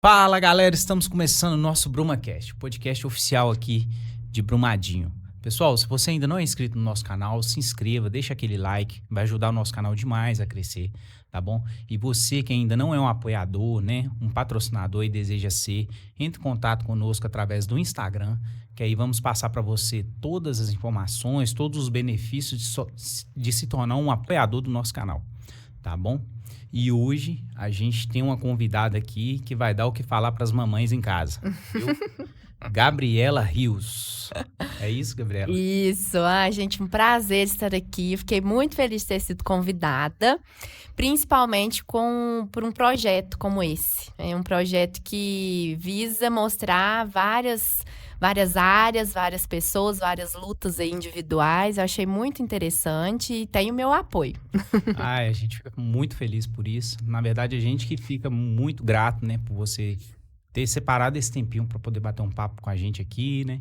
Fala, galera, estamos começando o nosso BrumaCast, o podcast oficial aqui de Brumadinho. Pessoal, se você ainda não é inscrito no nosso canal, se inscreva, deixa aquele like, vai ajudar o nosso canal demais a crescer, tá bom? E você que ainda não é um apoiador, né, um patrocinador e deseja ser, entre em contato conosco através do Instagram, que aí vamos passar para você todas as informações, todos os benefícios de se tornar um apoiador do nosso canal, tá bom? E hoje a gente tem uma convidada aqui que vai dar o que falar para as mamães em casa. Viu? Gabriela Rios. É isso, Gabriela? Isso. Gente, um prazer estar aqui. Eu fiquei muito feliz de ter sido convidada, principalmente por um projeto como esse. É um projeto que visa mostrar várias áreas, várias pessoas, várias lutas aí individuais. Eu achei muito interessante e tem o meu apoio. A gente fica muito feliz por isso. Na verdade, a gente que fica muito grato, né, por você ter separado esse tempinho para poder bater um papo com a gente aqui, né?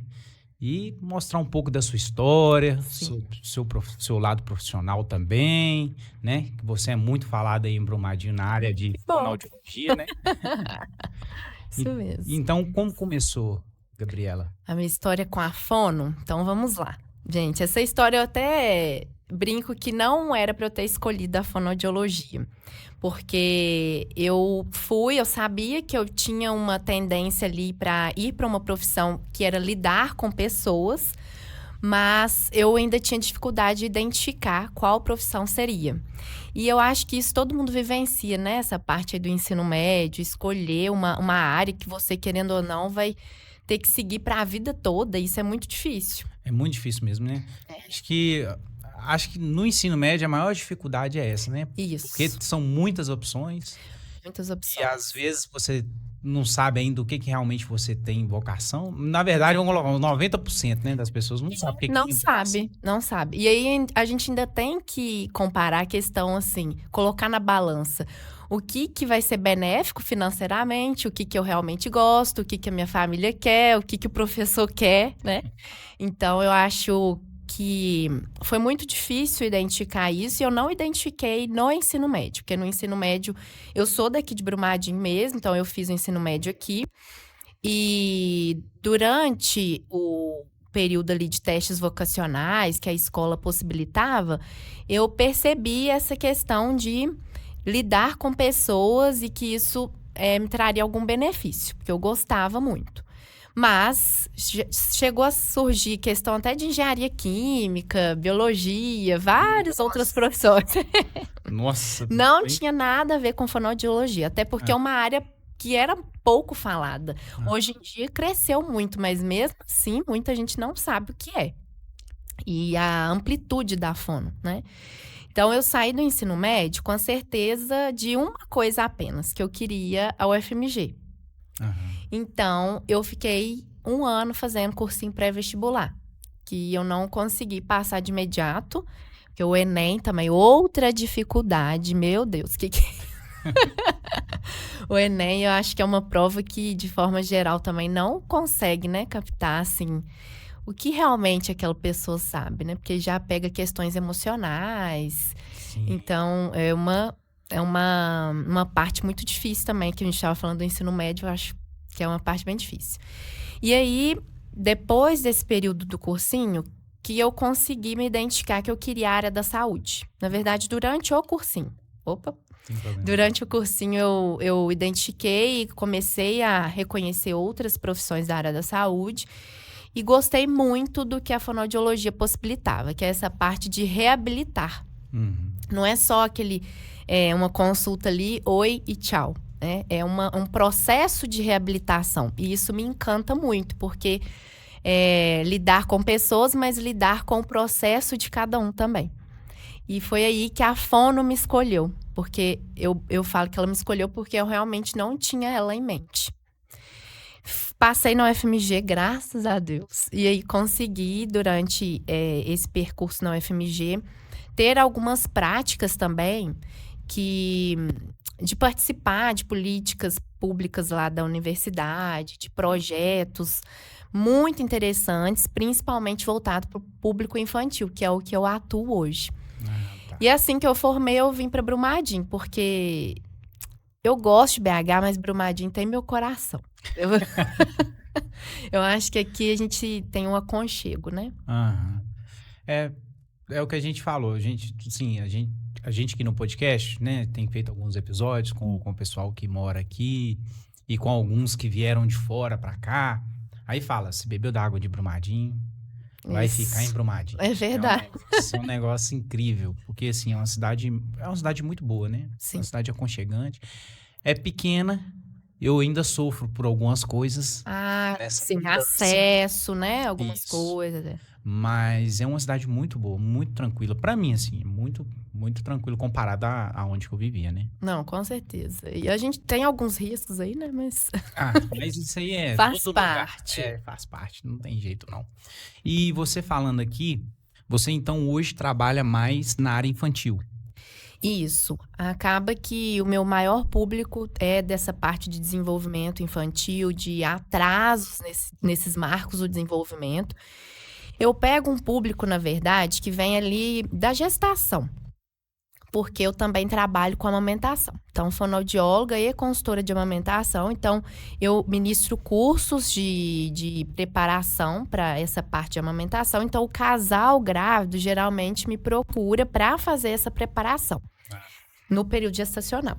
E mostrar um pouco da sua história, seu lado profissional também, né? Que você é muito falada aí em Brumadinho na área de fonoaudiologia, né? Isso mesmo. Então, como começou, Gabriela? A minha história com a fono? Então, vamos lá. Gente, essa história eu até brinco que não era para eu ter escolhido a fonoaudiologia. Porque eu sabia que eu tinha uma tendência ali para ir para uma profissão que era lidar com pessoas, mas eu ainda tinha dificuldade de identificar qual profissão seria. E eu acho que isso todo mundo vivencia, né? Essa parte aí do ensino médio, escolher uma área que você, querendo ou não, vai ter que seguir para a vida toda. Isso é muito difícil. É muito difícil mesmo, né? Acho que no ensino médio a maior dificuldade é essa, né? Isso. Porque são muitas opções. Muitas opções. E às vezes você não sabe ainda o que realmente você tem vocação. Na verdade, vamos colocar uns 90%, né, das pessoas não sabem o que não tem sabe, não sabe. E aí a gente ainda tem que comparar a questão assim, colocar na balança o que vai ser benéfico financeiramente, o que eu realmente gosto, o que a minha família quer, o que o professor quer, né? Então eu acho que foi muito difícil identificar isso e eu não identifiquei no ensino médio, porque no ensino médio eu sou daqui de Brumadinho mesmo, então eu fiz o ensino médio aqui e durante o período ali de testes vocacionais que a escola possibilitava, eu percebi essa questão de lidar com pessoas e que isso me traria algum benefício, porque eu gostava muito. Mas chegou a surgir questão até de engenharia química, biologia, várias outras profissões. Nossa. Não tinha nada a ver com fonoaudiologia, até porque é uma área que era pouco falada. Hoje em dia cresceu muito, mas mesmo assim muita gente não sabe o que é. E a amplitude da fono, né? Então eu saí do ensino médio com a certeza de uma coisa apenas, que eu queria a UFMG. Então, eu fiquei 1 ano fazendo cursinho pré-vestibular, que eu não consegui passar de imediato, porque o Enem também, outra dificuldade, meu Deus, que O Enem, eu acho que é uma prova que, de forma geral, também não consegue, né, captar, assim, o que realmente aquela pessoa sabe, né? Porque já pega questões emocionais. Sim. Então, é uma parte muito difícil também, que a gente estava falando do ensino médio, eu acho que é uma parte bem difícil. E aí, depois desse período do cursinho, que eu consegui me identificar que eu queria a área da saúde. Na verdade, durante o cursinho. Durante o cursinho, eu identifiquei e comecei a reconhecer outras profissões da área da saúde. E gostei muito do que a fonoaudiologia possibilitava, que é essa parte de reabilitar. Não é só uma consulta ali, oi e tchau. Né? É um processo de reabilitação. E isso me encanta muito, porque lidar com pessoas, mas lidar com o processo de cada um também. E foi aí que a fono me escolheu. Porque eu falo que ela me escolheu porque eu realmente não tinha ela em mente. Passei na UFMG, graças a Deus. E aí consegui, durante esse percurso na UFMG, ter algumas práticas também de participar de políticas públicas lá da universidade, de projetos muito interessantes, principalmente voltado para o público infantil, que é o que eu atuo hoje. E assim que eu formei, eu vim para Brumadinho, porque Eu gosto de BH, mas Brumadinho tem meu coração. Eu acho que aqui a gente tem um aconchego, né? Aham. É o que a gente falou. Sim, a gente aqui no podcast, né, tem feito alguns episódios com o pessoal que mora aqui e com alguns que vieram de fora pra cá. Aí fala, se bebeu da água de Brumadinho, vai Isso. ficar em Brumadinho. É verdade. É um negócio incrível, porque assim, é uma cidade muito boa, né? Sim. Uma cidade aconchegante. É pequena, eu ainda sofro por algumas coisas. Nessa Sim, mudança. acesso, né? Algumas Isso. coisas. É. Mas é uma cidade muito boa, muito tranquila. Pra mim, assim, é muito, muito tranquilo comparado a onde que eu vivia, né? Não, com certeza. E a gente tem alguns riscos aí, né? Mas Mas isso aí é faz todo lugar. parte. Faz parte, não tem jeito não. E você falando aqui, você então hoje trabalha mais na área infantil. Isso. Acaba que o meu maior público é dessa parte de desenvolvimento infantil, de atrasos nesses marcos do desenvolvimento. Eu pego um público, na verdade, que vem ali da gestação, porque eu também trabalho com amamentação. Então, fonoaudióloga e consultora de amamentação. Então, eu ministro cursos de preparação para essa parte de amamentação. Então, o casal grávido geralmente me procura para fazer essa preparação no período gestacional.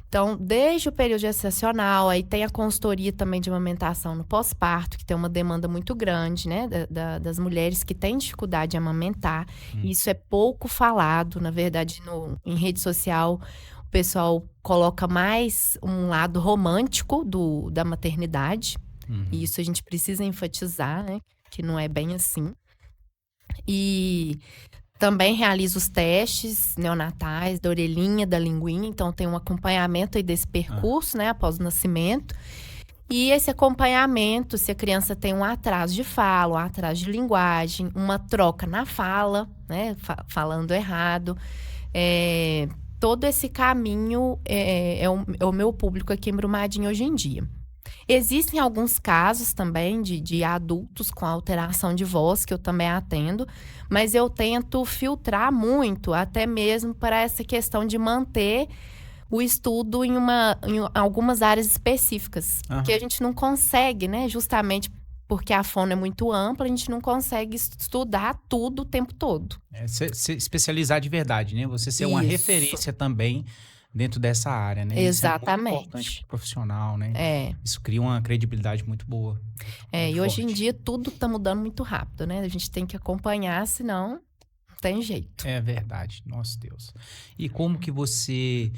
Então, desde o período gestacional, aí tem a consultoria também de amamentação no pós-parto, que tem uma demanda muito grande, né, das mulheres que têm dificuldade de amamentar. Isso é pouco falado, na verdade, em rede social, o pessoal coloca mais um lado romântico da maternidade. E isso a gente precisa enfatizar, né, que não é bem assim. E também realizo os testes neonatais da orelhinha, da linguinha. Então, tem um acompanhamento aí desse percurso, né? Após o nascimento. E esse acompanhamento, se a criança tem um atraso de fala, um atraso de linguagem, uma troca na fala, né? Falando errado. Todo esse caminho é o meu público aqui em Brumadinho hoje em dia. Existem alguns casos também de adultos com alteração de voz, que eu também atendo, mas eu tento filtrar muito, até mesmo para essa questão de manter o estudo em algumas áreas específicas. Porque a gente não consegue, né? Justamente porque a fono é muito ampla, a gente não consegue estudar tudo o tempo todo. Se especializar de verdade, né? Você ser uma referência também dentro dessa área, né? Exatamente. Isso é muito importante pro profissional, né? Isso cria uma credibilidade muito boa. E hoje em dia tudo tá mudando muito rápido, né? A gente tem que acompanhar, senão não tem jeito. É verdade, nosso Deus. E como que você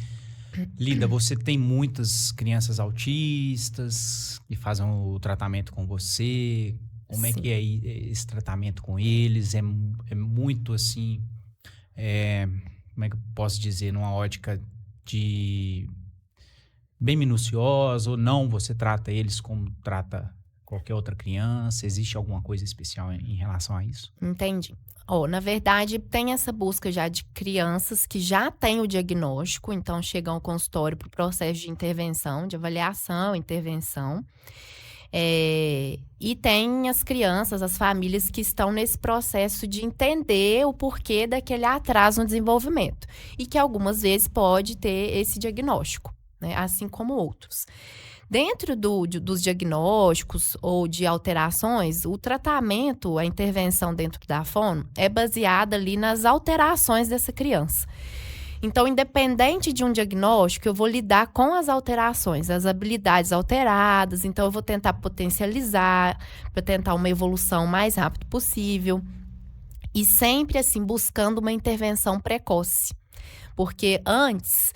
lida? Você tem muitas crianças autistas que fazem o tratamento com você. Como é que é esse tratamento com eles? É muito assim, como é que eu posso dizer, numa ótica de bem minuciosa, ou não, você trata eles como trata qualquer outra criança? Existe alguma coisa especial em relação a isso? Entendi. Na verdade, tem essa busca já de crianças que já têm o diagnóstico, então chegam ao consultório para o processo de intervenção, de avaliação, intervenção. E tem as crianças, as famílias que estão nesse processo de entender o porquê daquele atraso no desenvolvimento. E que algumas vezes pode ter esse diagnóstico, né? Assim como outros. Dentro dos diagnósticos ou de alterações, o tratamento, a intervenção dentro da fono é baseada ali nas alterações dessa criança. Então, independente de um diagnóstico, eu vou lidar com as alterações, as habilidades alteradas. Então, eu vou tentar potencializar, para tentar uma evolução o mais rápido possível. E sempre, assim, buscando uma intervenção precoce. Porque antes,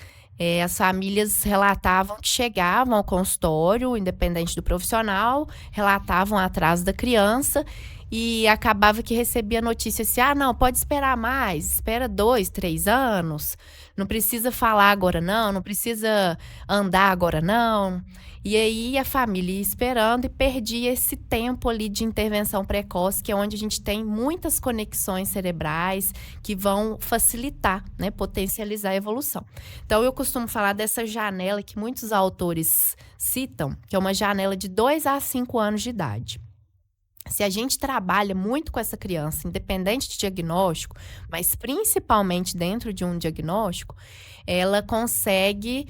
as famílias relatavam que chegavam ao consultório, independente do profissional, relatavam o atraso da criança e acabava que recebia a notícia assim, não, pode esperar mais, espera 2, 3 anos, não precisa falar agora não precisa andar agora não. E aí a família ia esperando e perdia esse tempo ali de intervenção precoce, que é onde a gente tem muitas conexões cerebrais que vão facilitar, né, potencializar a evolução. Então eu costumo falar dessa janela que muitos autores citam, que é uma janela de 2 a 5 anos de idade. Se a gente trabalha muito com essa criança, independente de diagnóstico, mas principalmente dentro de um diagnóstico, ela consegue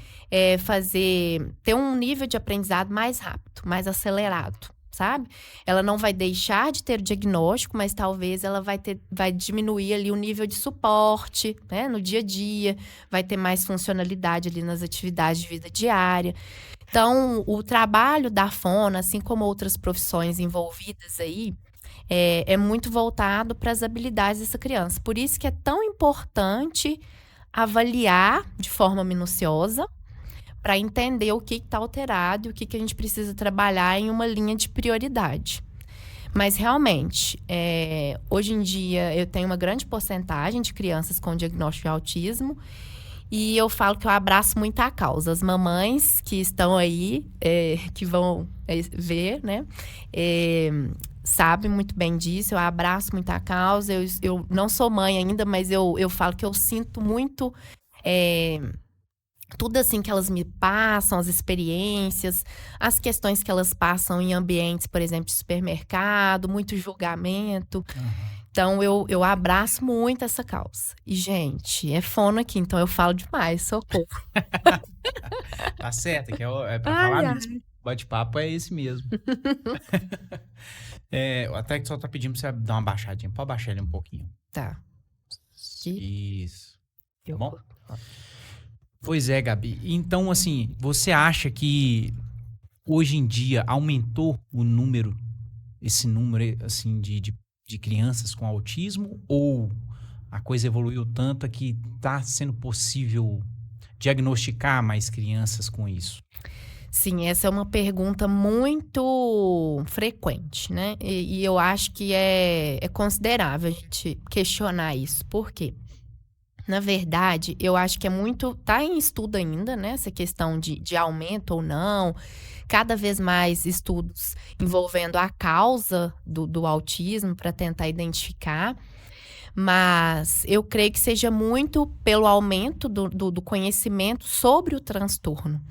ter um nível de aprendizado mais rápido, mais acelerado, sabe? Ela não vai deixar de ter o diagnóstico, mas talvez ela vai diminuir ali o nível de suporte, né, no dia a dia, vai ter mais funcionalidade ali nas atividades de vida diária. Então, o trabalho da fono, assim como outras profissões envolvidas aí, é muito voltado para as habilidades dessa criança. Por isso que é tão importante avaliar de forma minuciosa para entender o que está alterado e o que a gente precisa trabalhar em uma linha de prioridade. Mas, realmente, hoje em dia, eu tenho uma grande porcentagem de crianças com diagnóstico de autismo. E eu falo que eu abraço muito a causa. As mamães que estão aí, que vão ver, né? Sabem muito bem disso. Eu abraço muito a causa. Eu não sou mãe ainda, mas eu falo que eu sinto muito tudo assim que elas me passam, as experiências, as questões que elas passam em ambientes, por exemplo, de supermercado, muito julgamento. Então, eu abraço muito essa causa. E, gente, é fono aqui, então eu falo demais, socorro. Tá certo, que é pra falar mesmo. Bate-papo é esse mesmo. Até que só tá pedindo pra você dar uma baixadinha. Pode baixar ele um pouquinho. Tá. Isso. Tá bom? Pois é, Gabi. Então, assim, você acha que hoje em dia aumentou esse número, assim, de crianças com autismo, ou a coisa evoluiu tanto que está sendo possível diagnosticar mais crianças com isso? Sim, essa é uma pergunta muito frequente, né? E eu acho que é considerável a gente questionar isso. Por quê? Na verdade, eu acho que tá em estudo ainda, né? Essa questão de aumento ou não. Cada vez mais estudos envolvendo a causa do autismo para tentar identificar. Mas eu creio que seja muito pelo aumento do conhecimento sobre o transtorno.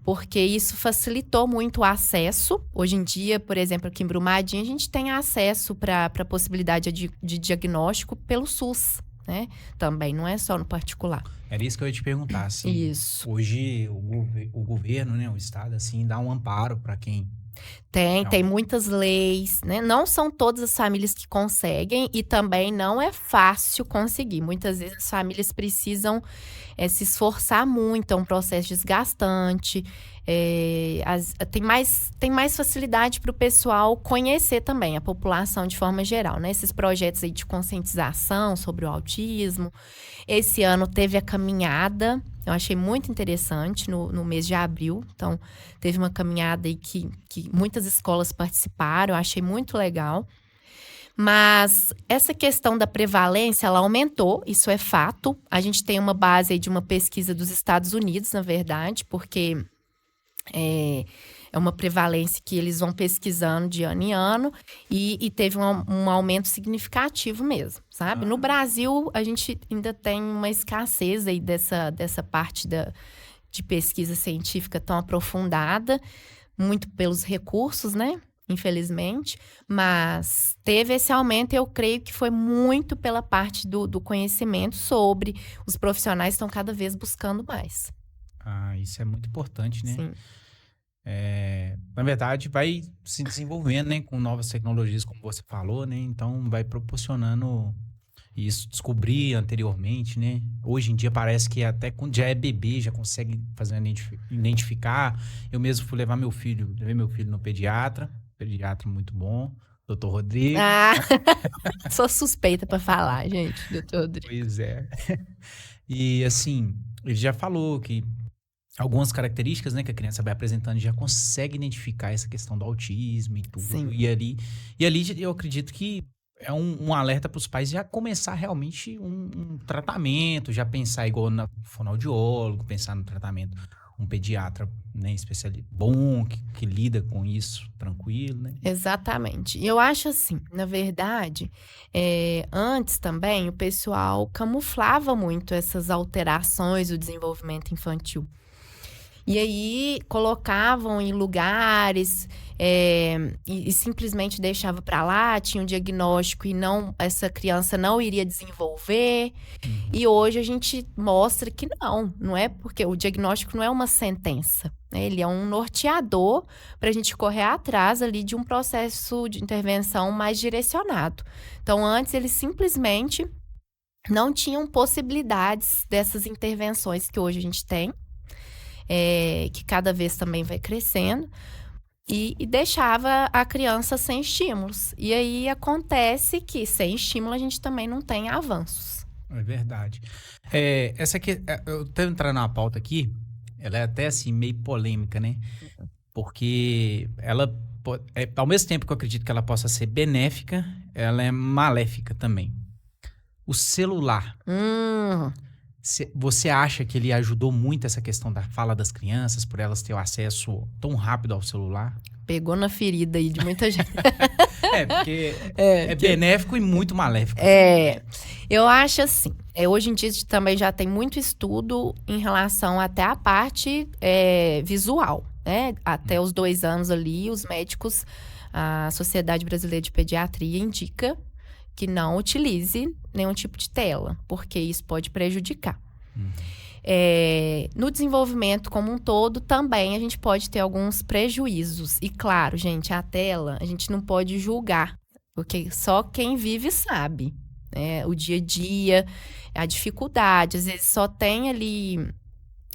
Porque isso facilitou muito o acesso. Hoje em dia, por exemplo, aqui em Brumadinho, a gente tem acesso para a possibilidade de diagnóstico pelo SUS, né? Também, não é só no particular. Era isso que eu ia te perguntar, assim. Isso. Hoje, o governo, né, o Estado, assim, dá um amparo para quem... Tem muitas leis, né? Não são todas as famílias que conseguem e também não é fácil conseguir. Muitas vezes as famílias precisam se esforçar muito, é um processo desgastante. Tem mais facilidade para o pessoal conhecer também, a população de forma geral, né? Esses projetos aí de conscientização sobre o autismo. Esse ano teve a caminhada, eu achei muito interessante, no mês de abril. Então, teve uma caminhada aí que muitas escolas participaram, eu achei muito legal. Mas essa questão da prevalência, ela aumentou, isso é fato. A gente tem uma base aí de uma pesquisa dos Estados Unidos, na verdade, porque é uma prevalência que eles vão pesquisando de ano em ano e teve um aumento significativo mesmo, sabe? No Brasil, a gente ainda tem uma escassez aí dessa parte de pesquisa científica tão aprofundada, muito pelos recursos, né? Infelizmente, mas teve esse aumento e eu creio que foi muito pela parte do conhecimento sobre os profissionais estão cada vez buscando mais. Isso é muito importante, né? Sim. Na verdade, vai se desenvolvendo, né, com novas tecnologias, como você falou, né? Então, vai proporcionando isso, descobrir anteriormente, né? Hoje em dia parece que até quando já é bebê, já consegue identificar. Eu mesmo levei meu filho no pediatra muito bom, Dr. Rodrigo. Sou suspeita pra falar, gente, Dr. Rodrigo. Pois é. E assim, ele já falou que algumas características, né, que a criança vai apresentando já consegue identificar essa questão do autismo e tudo. Sim. E ali eu acredito que é um alerta para os pais já começar realmente um tratamento, já pensar igual no fonoaudiólogo, pensar no tratamento, um pediatra, né, especialista bom, que lida com isso tranquilo, né? Exatamente. E eu acho assim, na verdade, antes também o pessoal camuflava muito essas alterações do desenvolvimento infantil. E aí colocavam em lugares e simplesmente deixava para lá, tinha um diagnóstico e não, essa criança não iria desenvolver. E hoje a gente mostra que não é porque o diagnóstico não é uma sentença, né? Ele é um norteador para a gente correr atrás ali de um processo de intervenção mais direcionado. Então, antes eles simplesmente não tinham possibilidades dessas intervenções que hoje a gente tem. Que cada vez também vai crescendo, e deixava a criança sem estímulos. E aí acontece que sem estímulo a gente também não tem avanços. É verdade. Essa aqui, eu tô entrando na pauta aqui, ela é até assim meio polêmica, né? Porque ela, ao mesmo tempo que eu acredito que ela possa ser benéfica, ela é maléfica também. O celular. Você acha que ele ajudou muito essa questão da fala das crianças, por elas terem acesso tão rápido ao celular? Pegou na ferida aí de muita gente. Porque é benéfico e muito maléfico. Eu acho assim, hoje em dia a gente também já tem muito estudo em relação até a parte visual, né? Até os 2 anos ali, os médicos, a Sociedade Brasileira de Pediatria indica que não utilize nenhum tipo de tela, porque isso pode prejudicar. No desenvolvimento como um todo, também a gente pode ter alguns prejuízos. E claro, gente, a tela, a gente não pode julgar, porque só quem vive sabe, né? O dia a dia, a dificuldade, às vezes só tem ali...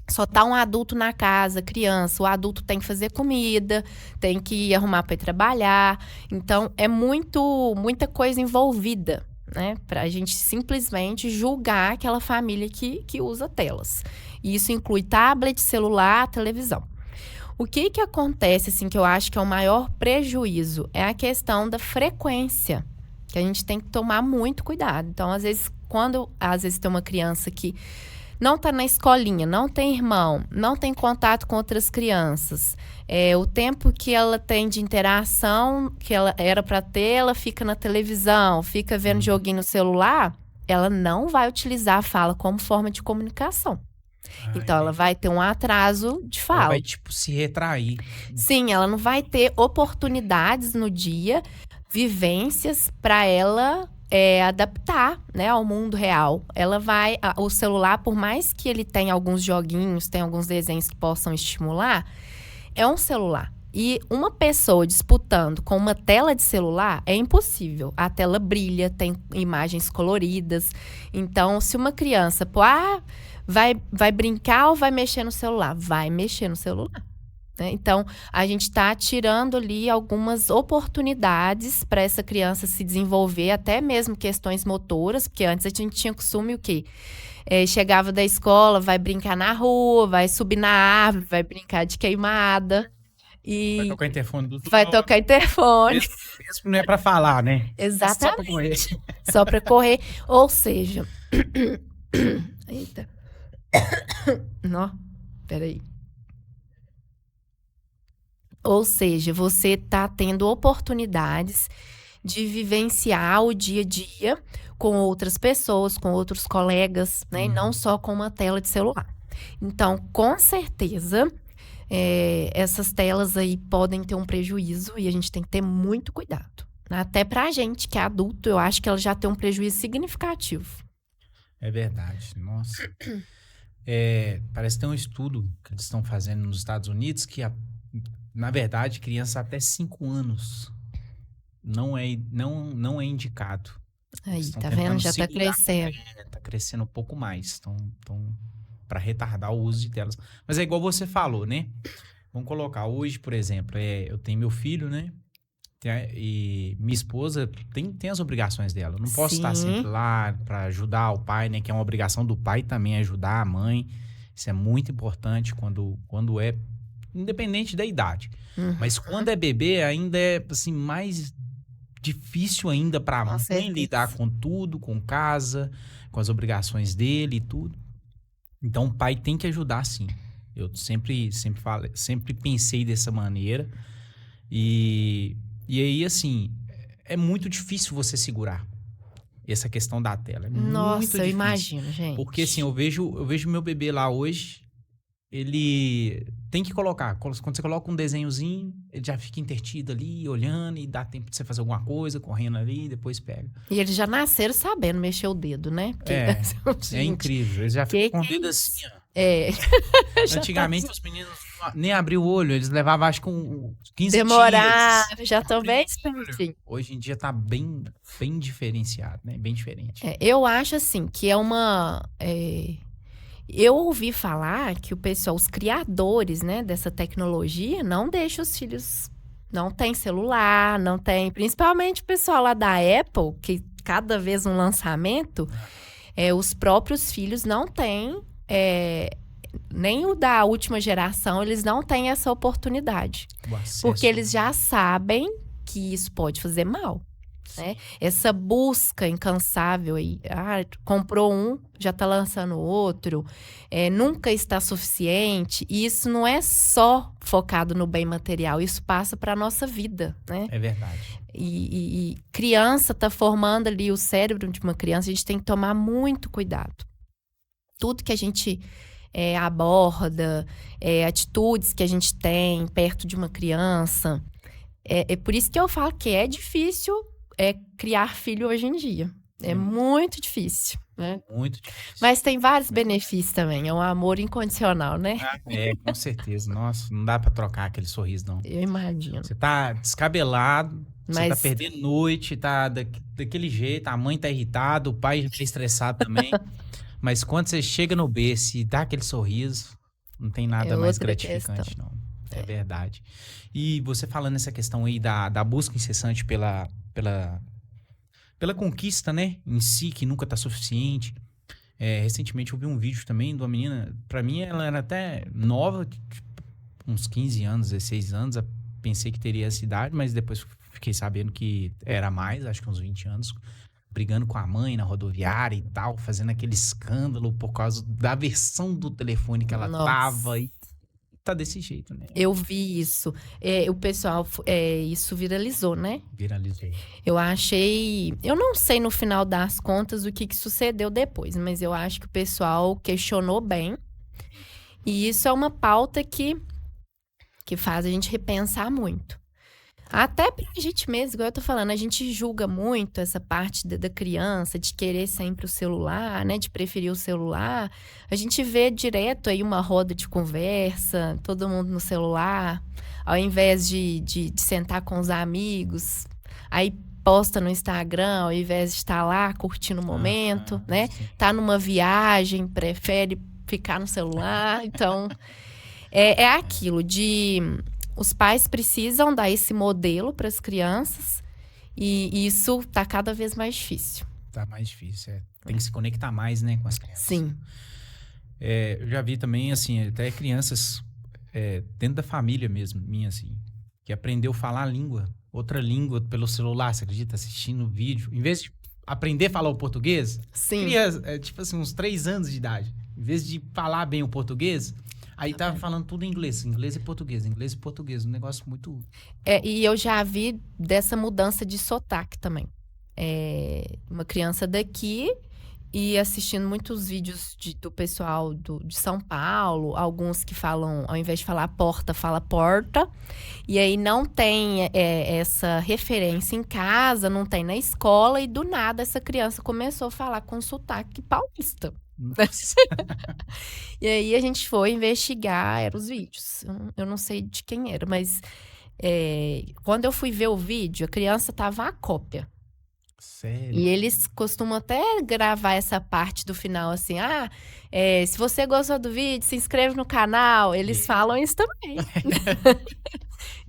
Só tá um adulto na casa, criança, o adulto tem que fazer comida, tem que arrumar para ir trabalhar. Então, é muita coisa envolvida, né? Pra gente simplesmente julgar aquela família que usa telas. E isso inclui tablet, celular, televisão. O que acontece, assim, que eu acho que é o maior prejuízo é a questão da frequência, que a gente tem que tomar muito cuidado. Então, às vezes tem uma criança que não está na escolinha, não tem irmão, não tem contato com outras crianças. O tempo que ela tem de interação, que ela era para ter, ela fica na televisão, fica vendo joguinho no celular, ela não vai utilizar a fala como forma de comunicação. Então, ela vai ter um atraso de fala. Ela vai, se retrair. Sim, ela não vai ter oportunidades no dia, vivências para ela... adaptar, né, ao mundo real. O celular, por mais que ele tenha alguns joguinhos, tenha alguns desenhos que possam estimular, é um celular. E uma pessoa disputando com uma tela de celular é impossível. A tela brilha, tem imagens coloridas. Então, se uma criança, vai brincar ou vai mexer no celular? Vai mexer no celular. Então, a gente está tirando ali algumas oportunidades para essa criança se desenvolver, até mesmo questões motoras, porque antes a gente tinha costume o quê? Chegava da escola, vai brincar na rua, vai subir na árvore, vai brincar de queimada. Vai tocar interfone do Vai tocar interfone. Mesmo não é para falar, né? Exatamente. Só para correr. Só para correr. Ou seja... Eita. Não, peraí. Ou seja, você está tendo oportunidades de vivenciar o dia a dia com outras pessoas, com outros colegas, né? E não só com uma tela de celular. Então, com certeza, essas telas aí podem ter um prejuízo e a gente tem que ter muito cuidado. Até pra gente, que é adulto, eu acho que ela já tem um prejuízo significativo. É verdade, nossa. Parece que tem um estudo que eles estão fazendo nos Estados Unidos que na verdade, criança até 5 anos não é indicado. Aí, tá vendo? Já tá crescendo. Tá crescendo um pouco mais. Então, para retardar o uso de telas. Mas é igual você falou, né? Vamos colocar hoje, por exemplo, eu tenho meu filho, né? E minha esposa tem as obrigações dela. Eu não posso estar sempre lá para ajudar o pai, né? Que é uma obrigação do pai também ajudar a mãe. Isso é muito importante quando é independente da idade. Mas quando é bebê, ainda é assim, mais difícil ainda para a mãe lidar com tudo, com casa, com as obrigações dele e tudo. Então o pai tem que ajudar, sim. Eu sempre pensei dessa maneira. E aí, assim, é muito difícil você segurar essa questão da tela. É muito difícil. Eu imagino, gente. Porque, assim, eu vejo meu bebê lá hoje, ele tem que colocar. Quando você coloca um desenhozinho, ele já fica intertido ali, olhando, e dá tempo de você fazer alguma coisa, correndo ali, depois pega. E eles já nasceram sabendo mexer o dedo, né? Porque, É incrível. Eles já ficam com o dedo assim, ó. Antigamente os meninos nem abriam o olho, eles levavam acho que 15 demorar, dias. já estão bem espertinhos. Hoje em dia tá bem diferenciado, né? Bem diferente. Eu acho assim que é uma. Eu ouvi falar que o pessoal, os criadores, né, dessa tecnologia, não deixam os filhos. Não tem celular, não tem. Principalmente o pessoal lá da Apple, que cada vez um lançamento, os próprios filhos não têm. Nem o da última geração, eles não têm essa oportunidade. Porque eles já sabem que isso pode fazer mal. Né? Essa busca incansável aí, comprou um, já está lançando outro, nunca está suficiente. E isso não é só focado no bem material, isso passa para a nossa vida, né? É verdade. E criança está formando ali o cérebro de uma criança, a gente tem que tomar muito cuidado. Tudo que a gente aborda, atitudes que a gente tem perto de uma criança. É por isso que eu falo que é difícil criar filho hoje em dia. É muito difícil, né? Muito difícil. Mas tem vários benefícios também. É um amor incondicional, né? Com certeza. Nossa, não dá pra trocar aquele sorriso, não. Eu imagino. Você tá descabelado, você tá perdendo noite, tá daquele jeito, a mãe tá irritada, o pai já tá estressado também. Mas quando você chega no berço e dá aquele sorriso, não tem nada mais gratificante, não. É verdade. E você falando nessa questão aí da busca incessante pela conquista, né? Em si, que nunca tá suficiente. Recentemente eu vi um vídeo também de uma menina, pra mim ela era até nova, tipo, uns 15 anos, 16 anos. Eu pensei que teria essa idade, mas depois fiquei sabendo que era mais, acho que uns 20 anos. Brigando com a mãe na rodoviária e tal, fazendo aquele escândalo por causa da versão do telefone que ela tava. E tá desse jeito, né? Eu vi isso. O pessoal, isso viralizou, né? Viralizou. Eu não sei no final das contas o que sucedeu depois, mas eu acho que o pessoal questionou bem. E isso é uma pauta que faz a gente repensar muito. Até pra gente mesmo, igual eu tô falando, a gente julga muito essa parte da criança, de querer sempre o celular, né? De preferir o celular. A gente vê direto aí uma roda de conversa, todo mundo no celular, ao invés de sentar com os amigos. Aí posta no Instagram, ao invés de estar lá curtindo o momento, né? Sim. Tá numa viagem, prefere ficar no celular. Então, é aquilo de... Os pais precisam dar esse modelo para as crianças e isso tá cada vez mais difícil. Tá mais difícil, Tem que se conectar mais, né, com as crianças. Sim. Eu já vi também, assim, até crianças dentro da família mesmo, minha, assim, que aprendeu a falar outra língua pelo celular, você acredita? Assistindo vídeo. Em vez de aprender a falar o português, sim. Criança, tipo assim, uns 3 anos de idade. Em vez de falar bem o português... Aí tava falando tudo em inglês e português, um negócio muito... E eu já vi dessa mudança de sotaque também. Uma criança daqui e assistindo muitos vídeos do pessoal de São Paulo, alguns que falam, ao invés de falar porta, fala porta. E aí não tem essa referência em casa, não tem na escola, e do nada essa criança começou a falar com sotaque paulista. E aí a gente foi investigar, eram os vídeos. Eu não sei de quem era, mas quando eu fui ver o vídeo, a criança tava a cópia. Sério? E eles costumam até gravar essa parte do final assim, se você gostou do vídeo, se inscreve no canal. Eles falam isso também.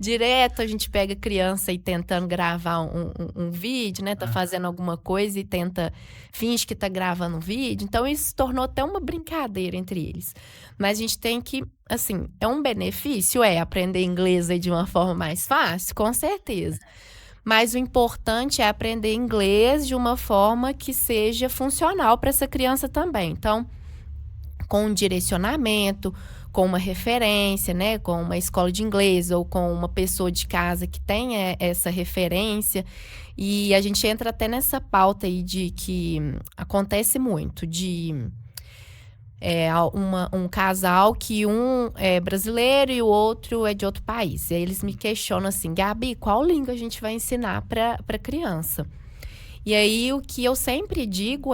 Direto a gente pega criança e tentando gravar um vídeo, né? Tá fazendo alguma coisa e finge que tá gravando um vídeo. Então isso se tornou até uma brincadeira entre eles. Mas a gente tem que, assim, é um benefício, aprender inglês aí de uma forma mais fácil, com certeza. Mas o importante é aprender inglês de uma forma que seja funcional para essa criança também. Então, com um direcionamento, com uma referência, né? Com uma escola de inglês ou com uma pessoa de casa que tenha essa referência. E a gente entra até nessa pauta aí de que acontece muito, de Um casal que um é brasileiro e o outro é de outro país. E aí eles me questionam assim, Gabi, qual língua a gente vai ensinar para criança? E aí o que eu sempre digo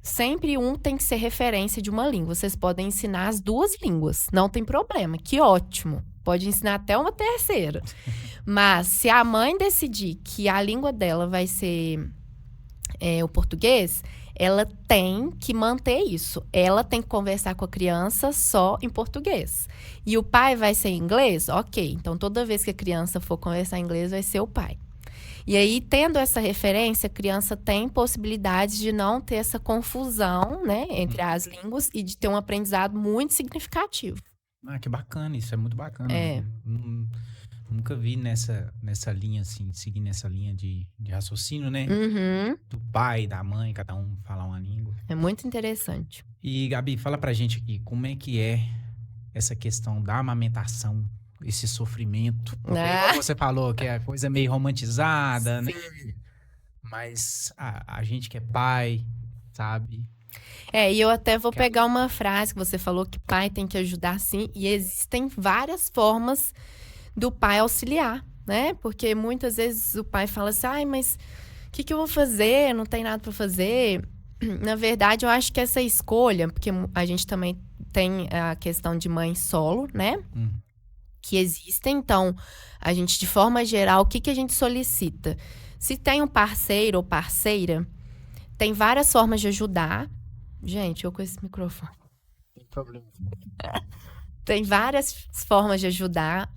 sempre um tem que ser referência de uma língua. Vocês podem ensinar as duas línguas, não tem problema, que ótimo. Pode ensinar até uma terceira. Mas se a mãe decidir que a língua dela vai ser o português, ela tem que manter isso. Ela tem que conversar com a criança só em português. E o pai vai ser em inglês? Ok. Então, toda vez que a criança for conversar em inglês, vai ser o pai. E aí, tendo essa referência, a criança tem possibilidades de não ter essa confusão, né, entre as línguas e de ter um aprendizado muito significativo. Ah, que bacana, isso é muito bacana. É. Nunca vi nessa linha, assim, seguindo essa linha de raciocínio, né? Uhum. Do pai, da mãe, cada um falar uma língua. É muito interessante. E, Gabi, fala pra gente aqui, como é que é essa questão da amamentação, esse sofrimento? Porque, como você falou, que é coisa meio romantizada, né? Mas a gente que é pai, sabe? E eu até vou pegar uma frase que você falou que pai tem que ajudar sim, e existem várias formas do pai auxiliar, né? Porque muitas vezes o pai fala assim, ai, mas o que eu vou fazer? Não tem nada para fazer. Na verdade, eu acho que essa escolha, porque a gente também tem a questão de mãe solo, né? Que existem, então, a gente, de forma geral, o que a gente solicita? Se tem um parceiro ou parceira, tem várias formas de ajudar. Gente, eu com esse microfone. Tem problema. Tem várias formas de ajudar,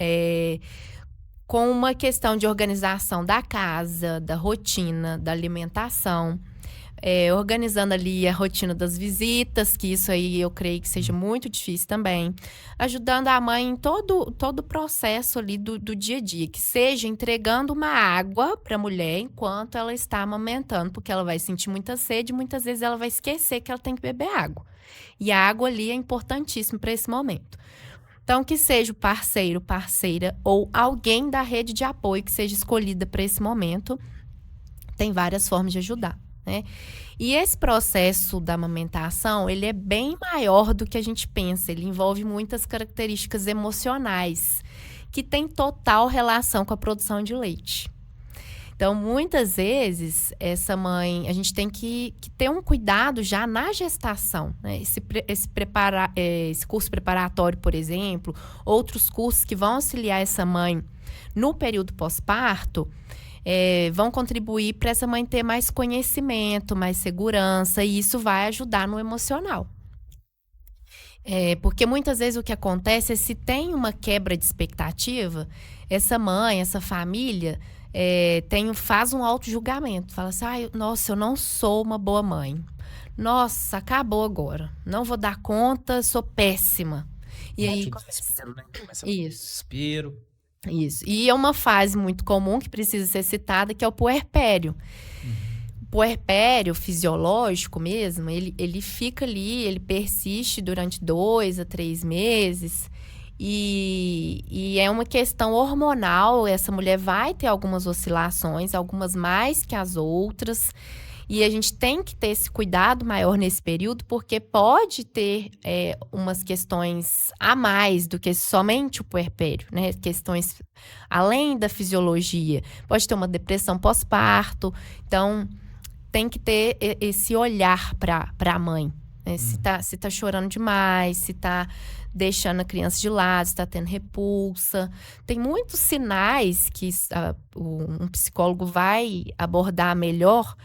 com uma questão de organização da casa, da rotina, da alimentação, organizando ali a rotina das visitas, que isso aí eu creio que seja muito difícil também, ajudando a mãe em todo o processo ali do dia a dia, que seja entregando uma água para a mulher enquanto ela está amamentando, porque ela vai sentir muita sede e muitas vezes ela vai esquecer que ela tem que beber água. E a água ali é importantíssima para esse momento. Então, que seja o parceiro, parceira ou alguém da rede de apoio que seja escolhida para esse momento, tem várias formas de ajudar, né? E esse processo da amamentação, ele é bem maior do que a gente pensa. Ele envolve muitas características emocionais, que tem total relação com a produção de leite. Então, muitas vezes, essa mãe, a gente tem que ter um cuidado já na gestação, né? Esse curso preparatório, por exemplo, outros cursos que vão auxiliar essa mãe no período pós-parto, vão contribuir para essa mãe ter mais conhecimento, mais segurança, e isso vai ajudar no emocional. Porque muitas vezes o que acontece é se tem uma quebra de expectativa, essa mãe, essa família faz um auto-julgamento. Fala assim, nossa, eu não sou uma boa mãe. Nossa, acabou agora. Não vou dar conta, sou péssima. E aí desespero, né? Começa isso. Desespero. Isso. E é uma fase muito comum que precisa ser citada, que é o puerpério. O puerpério fisiológico mesmo, ele fica ali, ele persiste durante 2 a 3 meses. E é uma questão hormonal, essa mulher vai ter algumas oscilações, algumas mais que as outras. E a gente tem que ter esse cuidado maior nesse período, porque pode ter umas questões a mais do que somente o puerpério, né? Questões além da fisiologia. Pode ter uma depressão pós-parto. Então, tem que ter esse olhar para a mãe. Né? Se tá chorando demais, se tá deixando a criança de lado, se tá tendo repulsa. Tem muitos sinais que um psicólogo vai abordar melhor,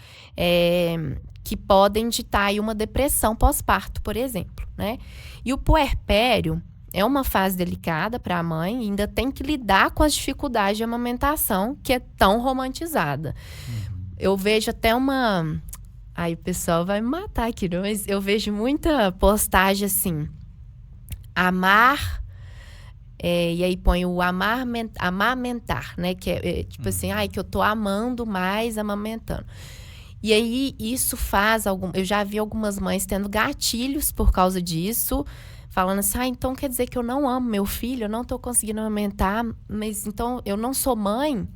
que podem ditar aí uma depressão pós-parto, por exemplo, né? E o puerpério é uma fase delicada para a mãe e ainda tem que lidar com as dificuldades de amamentação, que é tão romantizada. Eu vejo até uma... Aí o pessoal vai me matar aqui, não? Mas eu vejo muita postagem assim... Amar, e aí põe o amamentar, né? Que é tipo assim, que eu tô amando mais amamentando. E aí isso faz eu já vi algumas mães tendo gatilhos por causa disso, falando assim, então quer dizer que eu não amo meu filho, eu não tô conseguindo amamentar, mas então eu não sou mãe.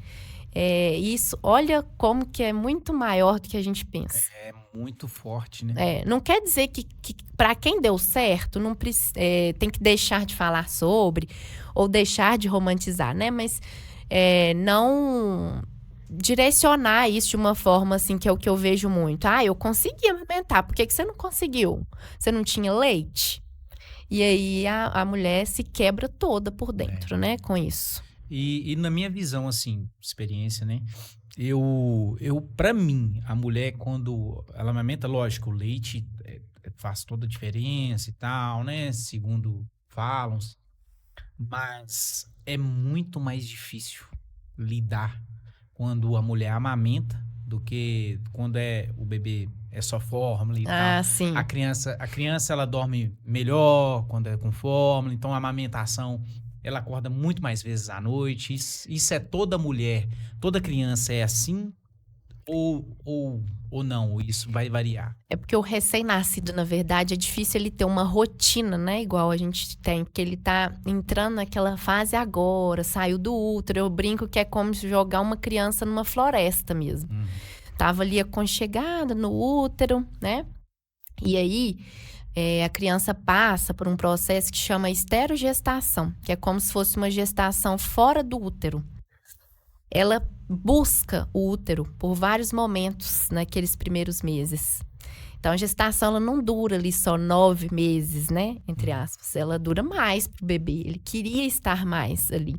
Isso, olha como que é muito maior do que a gente pensa. É muito forte, né? Não quer dizer que para quem deu certo, não tem que deixar de falar sobre ou deixar de romantizar, né? Mas não direcionar isso de uma forma assim, que é o que eu vejo muito. Eu consegui amamentar, por que você não conseguiu? Você não tinha leite? E aí a mulher se quebra toda por dentro, né, com isso. E na minha visão, assim, experiência, né? Pra mim, a mulher, quando ela amamenta, lógico, o leite faz toda a diferença e tal, né? Segundo falam. Mas é muito mais difícil lidar quando a mulher amamenta do que quando o bebê é só fórmula e tal. Sim. A criança, ela dorme melhor quando é com fórmula, então a amamentação, ela acorda muito mais vezes à noite. Isso é toda mulher, toda criança é assim ou não? Isso vai variar? É porque o recém-nascido, na verdade, é difícil ele ter uma rotina, né? Igual a gente tem, porque ele tá entrando naquela fase agora, saiu do útero. Eu brinco que é como jogar uma criança numa floresta mesmo. Tava ali aconchegada no útero, né? E aí, a criança passa por um processo que chama esterogestação, que é como se fosse uma gestação fora do útero. Ela busca o útero por vários momentos naqueles primeiros meses. Então, a gestação ela não dura ali só 9 meses, né? Entre aspas. Ela dura mais pro bebê. Ele queria estar mais ali.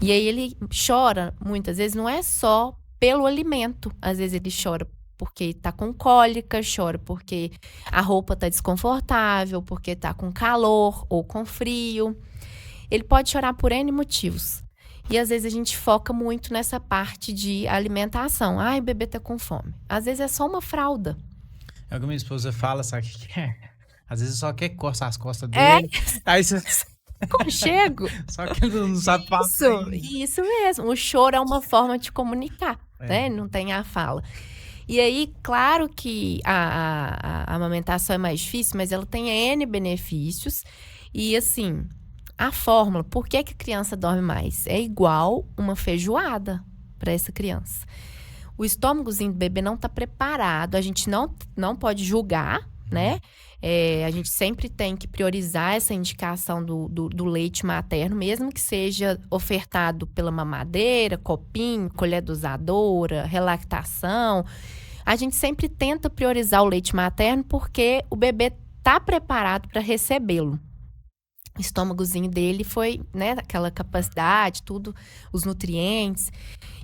E aí, ele chora, muitas vezes, não é só pelo alimento. Às vezes, ele chora porque tá com cólica, chora porque a roupa tá desconfortável, porque tá com calor ou com frio. Ele pode chorar por N motivos. E às vezes a gente foca muito nessa parte de alimentação. O bebê tá com fome. Às vezes é só uma fralda. É o que minha esposa fala, sabe o que é? Às vezes só quer coçar as costas dele. Aí você... Conchego. Só que ele não sabe falar. Isso mesmo. O choro é uma forma de comunicar, né? Não tem a fala. E aí, claro que a amamentação é mais difícil, mas ela tem N benefícios. E assim... A fórmula, por que a criança dorme mais? É igual uma feijoada para essa criança. O estômagozinho do bebê não está preparado, a gente não pode julgar, né? A gente sempre tem que priorizar essa indicação do leite materno, mesmo que seja ofertado pela mamadeira, copinho, colher dosadora, relactação. A gente sempre tenta priorizar o leite materno porque o bebê está preparado para recebê-lo. O estômagozinho dele foi, né, aquela capacidade, tudo, os nutrientes.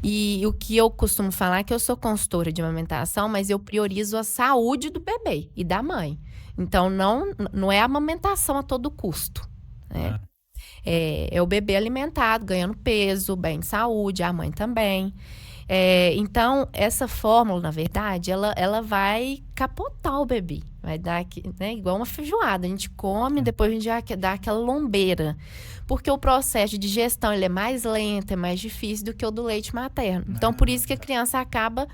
E o que eu costumo falar é que eu sou consultora de amamentação, mas eu priorizo a saúde do bebê e da mãe. Então, não é a amamentação a todo custo, né? É o bebê alimentado, ganhando peso, bem de saúde, a mãe também. Então, essa fórmula, na verdade, ela vai capotar o bebê. Vai dar, né, igual uma feijoada. A gente come, depois a gente já dá aquela lombeira. Porque o processo de digestão ele é mais lento, é mais difícil do que o do leite materno. Então, por isso que a criança acaba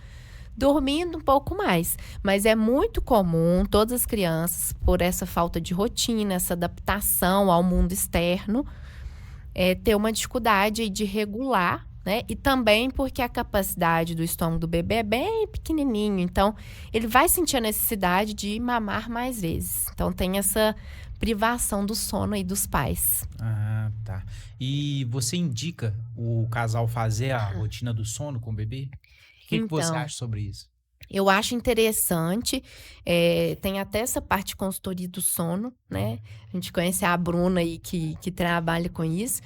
dormindo um pouco mais. Mas é muito comum, todas as crianças, por essa falta de rotina, essa adaptação ao mundo externo, ter uma dificuldade de regular, né? E também porque a capacidade do estômago do bebê é bem pequenininho. Então, ele vai sentir a necessidade de mamar mais vezes. Então, tem essa privação do sono aí dos pais. Tá. E você indica o casal fazer a rotina do sono com o bebê? O que você acha sobre isso? Eu acho interessante. Tem até essa parte de consultoria do sono, né? A gente conhece a Bruna aí que trabalha com isso.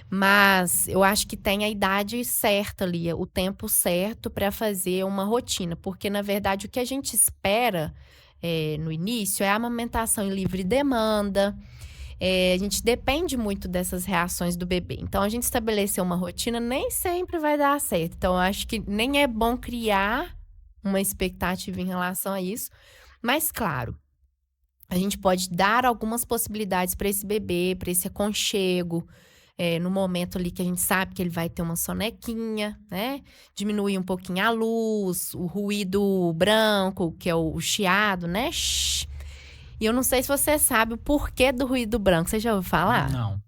Mas eu acho que tem a idade certa ali, o tempo certo para fazer uma rotina. Porque, na verdade, o que a gente espera no início é a amamentação em livre demanda. A gente depende muito dessas reações do bebê. Então, a gente estabelecer uma rotina nem sempre vai dar certo. Então, eu acho que nem é bom criar uma expectativa em relação a isso. Mas, claro, a gente pode dar algumas possibilidades para esse bebê, para esse aconchego. No momento ali que a gente sabe que ele vai ter uma sonequinha, né? Diminuir um pouquinho a luz, o ruído branco, que é o chiado, né? Shhh. E eu não sei se você sabe o porquê do ruído branco. Você já ouviu falar? Não.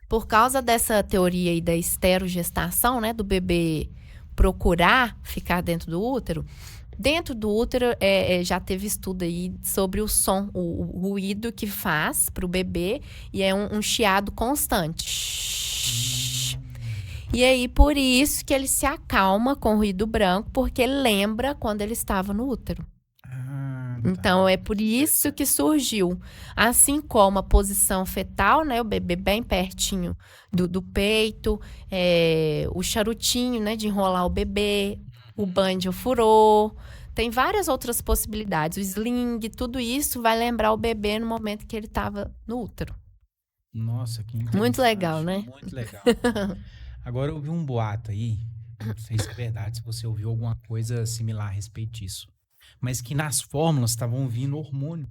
Por causa dessa teoria aí da esterogestação, né? Do bebê procurar ficar dentro do útero, Dentro do útero, já teve estudo aí sobre o som, o ruído que faz para o bebê, e é um chiado constante. E aí, por isso que ele se acalma com o ruído branco, porque ele lembra quando ele estava no útero. Então, é por isso que surgiu. Assim como a posição fetal, né? O bebê bem pertinho do peito, o charutinho, né? De enrolar o bebê, o banho de ofurô. Tem várias outras possibilidades. O sling, tudo isso vai lembrar o bebê no momento que ele estava no útero. Nossa, que interessante. Muito legal, né? Muito legal. Agora eu ouvi um boato aí, não sei se é verdade, se você ouviu alguma coisa similar a respeito disso. Mas que nas fórmulas estavam vindo hormônio.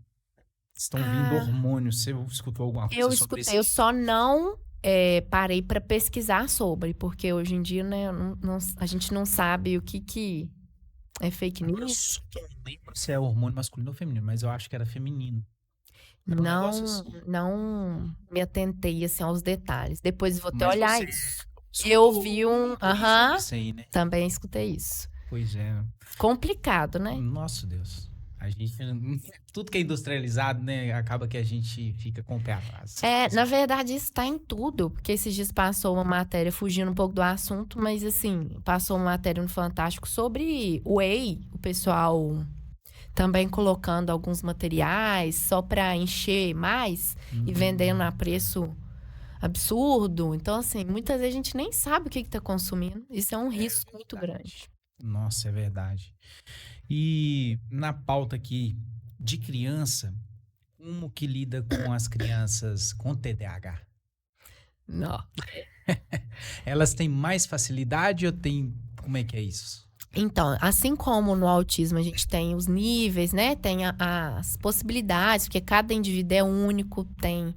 Estão vindo hormônio. Você escutou alguma coisa sobre escutei, isso? eu só não parei para pesquisar sobre, porque hoje em dia, né, a gente não sabe o que é fake Eu news. só não lembro se é hormônio masculino ou feminino, mas eu acho que era feminino. Era um negócio assim. Não me atentei assim aos detalhes. Depois vou até Mas olhar você isso. escutou Eu vi sobre isso aí, né? também escutei isso. Pois é. Complicado, né? Nossa, Deus. A gente, tudo que é industrializado, né, acaba que a gente fica com o pé atrás. Na verdade, isso está em tudo, porque esses dias passou uma matéria, fugindo um pouco do assunto, mas assim, passou uma matéria no Fantástico sobre whey, o pessoal também colocando alguns materiais só para encher mais e vendendo a preço absurdo. Então, assim, muitas vezes a gente nem sabe o que está consumindo. Isso é um risco muito grande. Nossa, é verdade. E na pauta aqui de criança, como que lida com as crianças com TDAH? Não. Elas têm mais facilidade ou tem... Como é que é isso? Então, assim como no autismo a gente tem os níveis, né? Tem as possibilidades, porque cada indivíduo é único, tem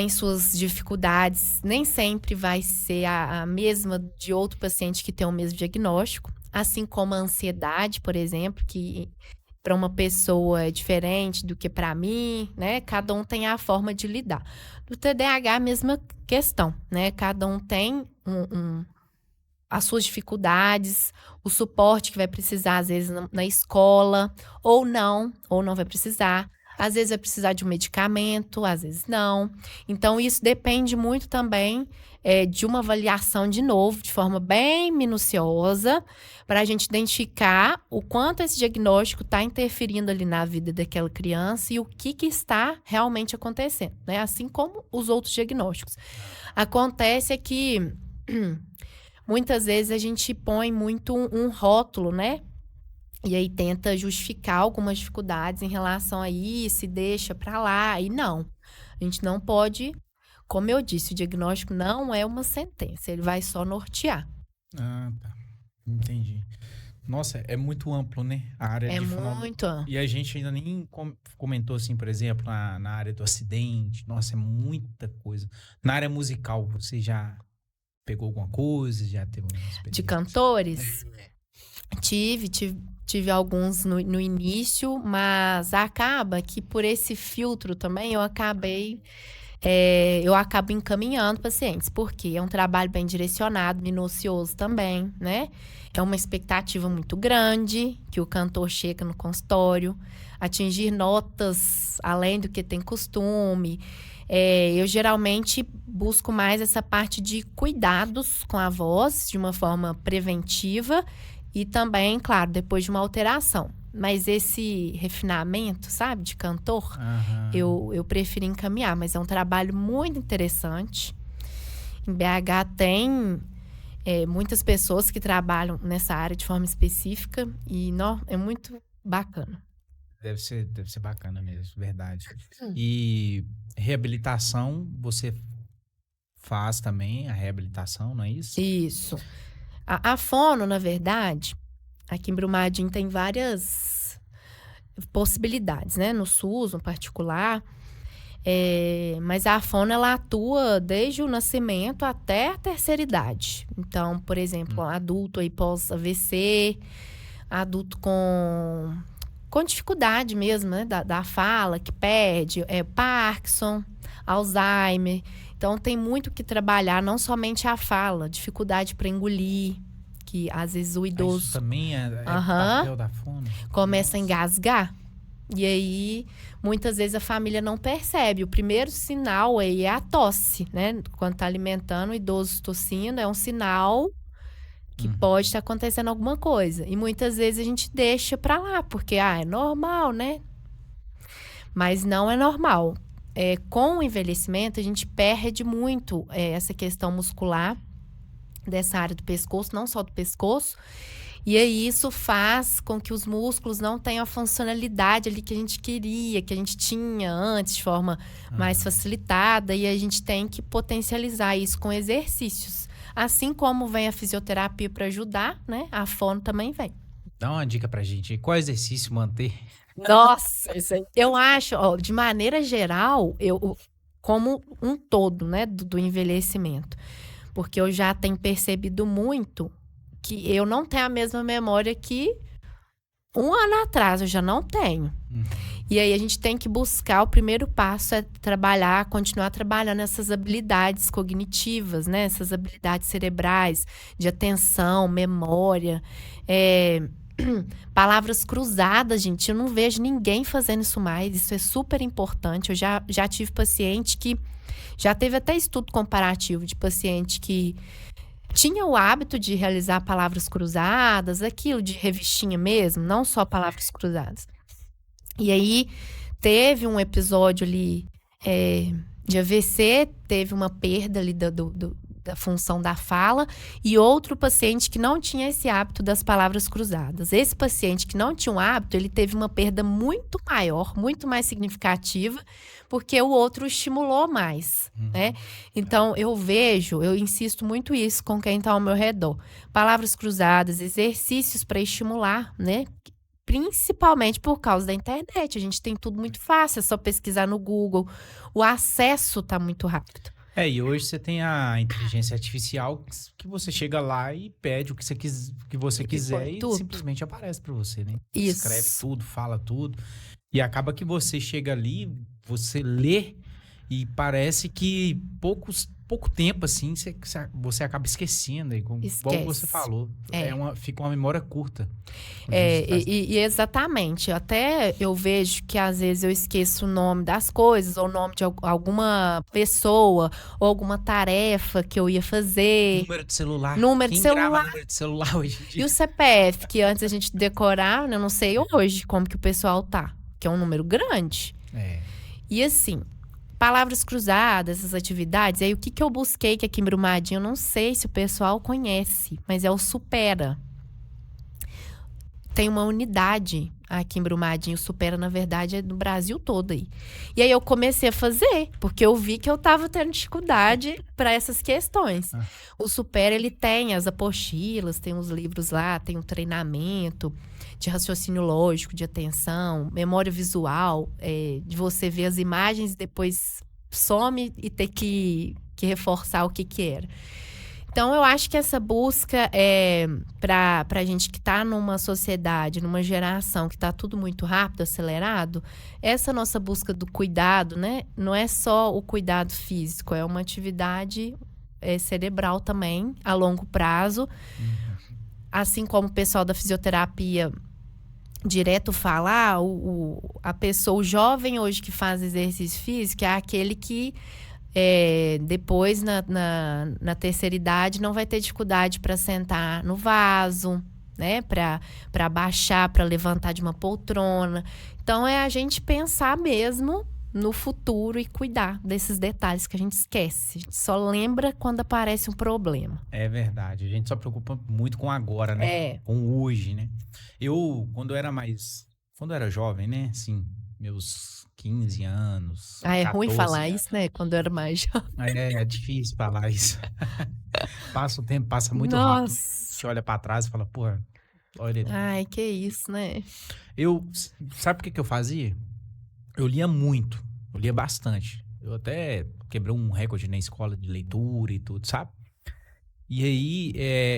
suas dificuldades. Nem sempre vai ser a mesma de outro paciente que tem o mesmo diagnóstico. Assim como a ansiedade, por exemplo, que para uma pessoa é diferente do que para mim, né? Cada um tem a forma de lidar. No TDAH, a mesma questão, né? Cada um tem as suas dificuldades, o suporte que vai precisar, às vezes, na escola, ou não vai precisar. Às vezes vai precisar de um medicamento, às vezes não. Então, isso depende muito também de uma avaliação, de novo, de forma bem minuciosa, para a gente identificar o quanto esse diagnóstico está interferindo ali na vida daquela criança e o que está realmente acontecendo, né? Assim como os outros diagnósticos. Acontece que muitas vezes a gente põe muito um rótulo, né? E aí tenta justificar algumas dificuldades em relação a isso, e deixa pra lá. E não, a gente não pode, como eu disse, o diagnóstico não é uma sentença, ele vai só nortear. Ah, tá. Entendi. Nossa, é muito amplo, né? A área de muito amplo. E a gente ainda nem comentou, assim, por exemplo, na área do acidente. Nossa, é muita coisa. Na área musical, você já pegou alguma coisa? Já teve alguma experiência? De cantores? Tive alguns no início, mas acaba que por esse filtro também eu acabo encaminhando pacientes, porque é um trabalho bem direcionado, minucioso também, né? É uma expectativa muito grande que o cantor chega no consultório, atingir notas além do que tem costume. Eu geralmente busco mais essa parte de cuidados com a voz, de uma forma preventiva e também, claro, depois de uma alteração. Mas esse refinamento, sabe, de cantor, eu prefiro encaminhar. Mas é um trabalho muito interessante. Em BH tem muitas pessoas que trabalham nessa área de forma específica e é muito bacana. Deve ser bacana mesmo, verdade. E reabilitação, você faz também a reabilitação, não é isso? Isso. A fono, na verdade, aqui em Brumadinho tem várias possibilidades, né? No SUS, no particular. Mas a fono, ela atua desde o nascimento até a terceira idade. Então, por exemplo, adulto aí pós-AVC, adulto com dificuldade mesmo, né? Da fala, que perde, Parkinson, Alzheimer. Então, tem muito que trabalhar, não somente a fala, dificuldade para engolir, que às vezes o Isso idoso também é Aham. papel da fome. começa a Nossa. engasgar. E aí, muitas vezes a família não percebe. O primeiro sinal aí é a tosse, né? Quando tá alimentando, o idoso tossindo, é um sinal que pode estar acontecendo alguma coisa. E muitas vezes a gente deixa pra lá, porque, é normal, né? Mas não é normal. Com o envelhecimento, a gente perde muito essa questão muscular dessa área do pescoço, não só do pescoço. E aí isso faz com que os músculos não tenham a funcionalidade ali que a gente queria, que a gente tinha antes, de forma mais facilitada. E a gente tem que potencializar isso com exercícios. Assim como vem a fisioterapia para ajudar, né? A fono também vem. Dá uma dica pra gente. Qual exercício manter? Nossa, isso aí. Eu acho, ó, de maneira geral, como um todo, né, do envelhecimento. Porque eu já tenho percebido muito que eu não tenho a mesma memória que um ano atrás, eu já não tenho. E aí a gente tem que buscar, o primeiro passo é continuar trabalhando essas habilidades cognitivas, né? Essas habilidades cerebrais, de atenção, memória, palavras cruzadas, gente. Eu não vejo ninguém fazendo isso mais, isso é super importante. Eu já tive paciente que, já teve até estudo comparativo de paciente que tinha o hábito de realizar palavras cruzadas, aquilo de revistinha mesmo, não só palavras cruzadas. E aí, teve um episódio ali de AVC, teve uma perda ali da função da fala, e outro paciente que não tinha esse hábito das palavras cruzadas. Esse paciente que não tinha um hábito, ele teve uma perda muito maior, muito mais significativa, porque o outro estimulou mais, né? Então, eu insisto muito isso com quem está ao meu redor. Palavras cruzadas, exercícios para estimular, né? Principalmente por causa da internet. A gente tem tudo muito fácil, é só pesquisar no Google. O acesso está muito rápido. E hoje você tem a inteligência artificial que você chega lá e pede o que você quiser e tudo. simplesmente aparece para você, né? Isso. Escreve tudo, fala tudo. E acaba que você chega ali, você lê e parece que pouco tempo, assim, você acaba esquecendo. Igual você falou. Fica uma memória curta. Exatamente. Até eu vejo que às vezes eu esqueço o nome das coisas, ou o nome de alguma pessoa, ou alguma tarefa que eu ia fazer. Número de celular. Quem grava número de celular hoje em dia? E o CPF, que antes a gente decorava, eu não sei hoje como que o pessoal tá, que é um número grande. E assim, palavras cruzadas, essas atividades, aí o que eu busquei que aqui em Brumadinho, eu não sei se o pessoal conhece, mas é o Supera. Tem uma unidade aqui em Brumadinho, o Supera, na verdade, é do Brasil todo aí. E aí eu comecei a fazer, porque eu vi que eu tava tendo dificuldade para essas questões. O Supera, ele tem as apostilas, tem os livros lá, tem um treinamento de raciocínio lógico, de atenção, memória visual, de você ver as imagens e depois some e ter que reforçar o que era. Então, eu acho que essa busca pra gente que tá numa sociedade, numa geração que tá tudo muito rápido, acelerado, essa nossa busca do cuidado, né? Não é só o cuidado físico, é uma atividade cerebral também, a longo prazo. Assim como o pessoal da fisioterapia direto fala, a pessoa, o jovem hoje que faz exercício físico é aquele que depois, na terceira idade, não vai ter dificuldade para sentar no vaso, né? Para abaixar, para levantar de uma poltrona. Então, é a gente pensar mesmo no futuro e cuidar desses detalhes que a gente esquece. A gente só lembra quando aparece um problema. É verdade. A gente só preocupa muito com agora, né? Com hoje, né? Quando eu era jovem, né? Assim, meus 15 anos. É 14, ruim falar isso, né? Quando eu era mais jovem. É difícil falar isso. Passa o tempo, passa muito rápido. Você olha pra trás e fala, porra, olha. Ai, que isso, né? Sabe o que eu fazia? Eu lia muito. Eu lia bastante. Eu até quebrei um recorde na escola de leitura e tudo, sabe? E aí,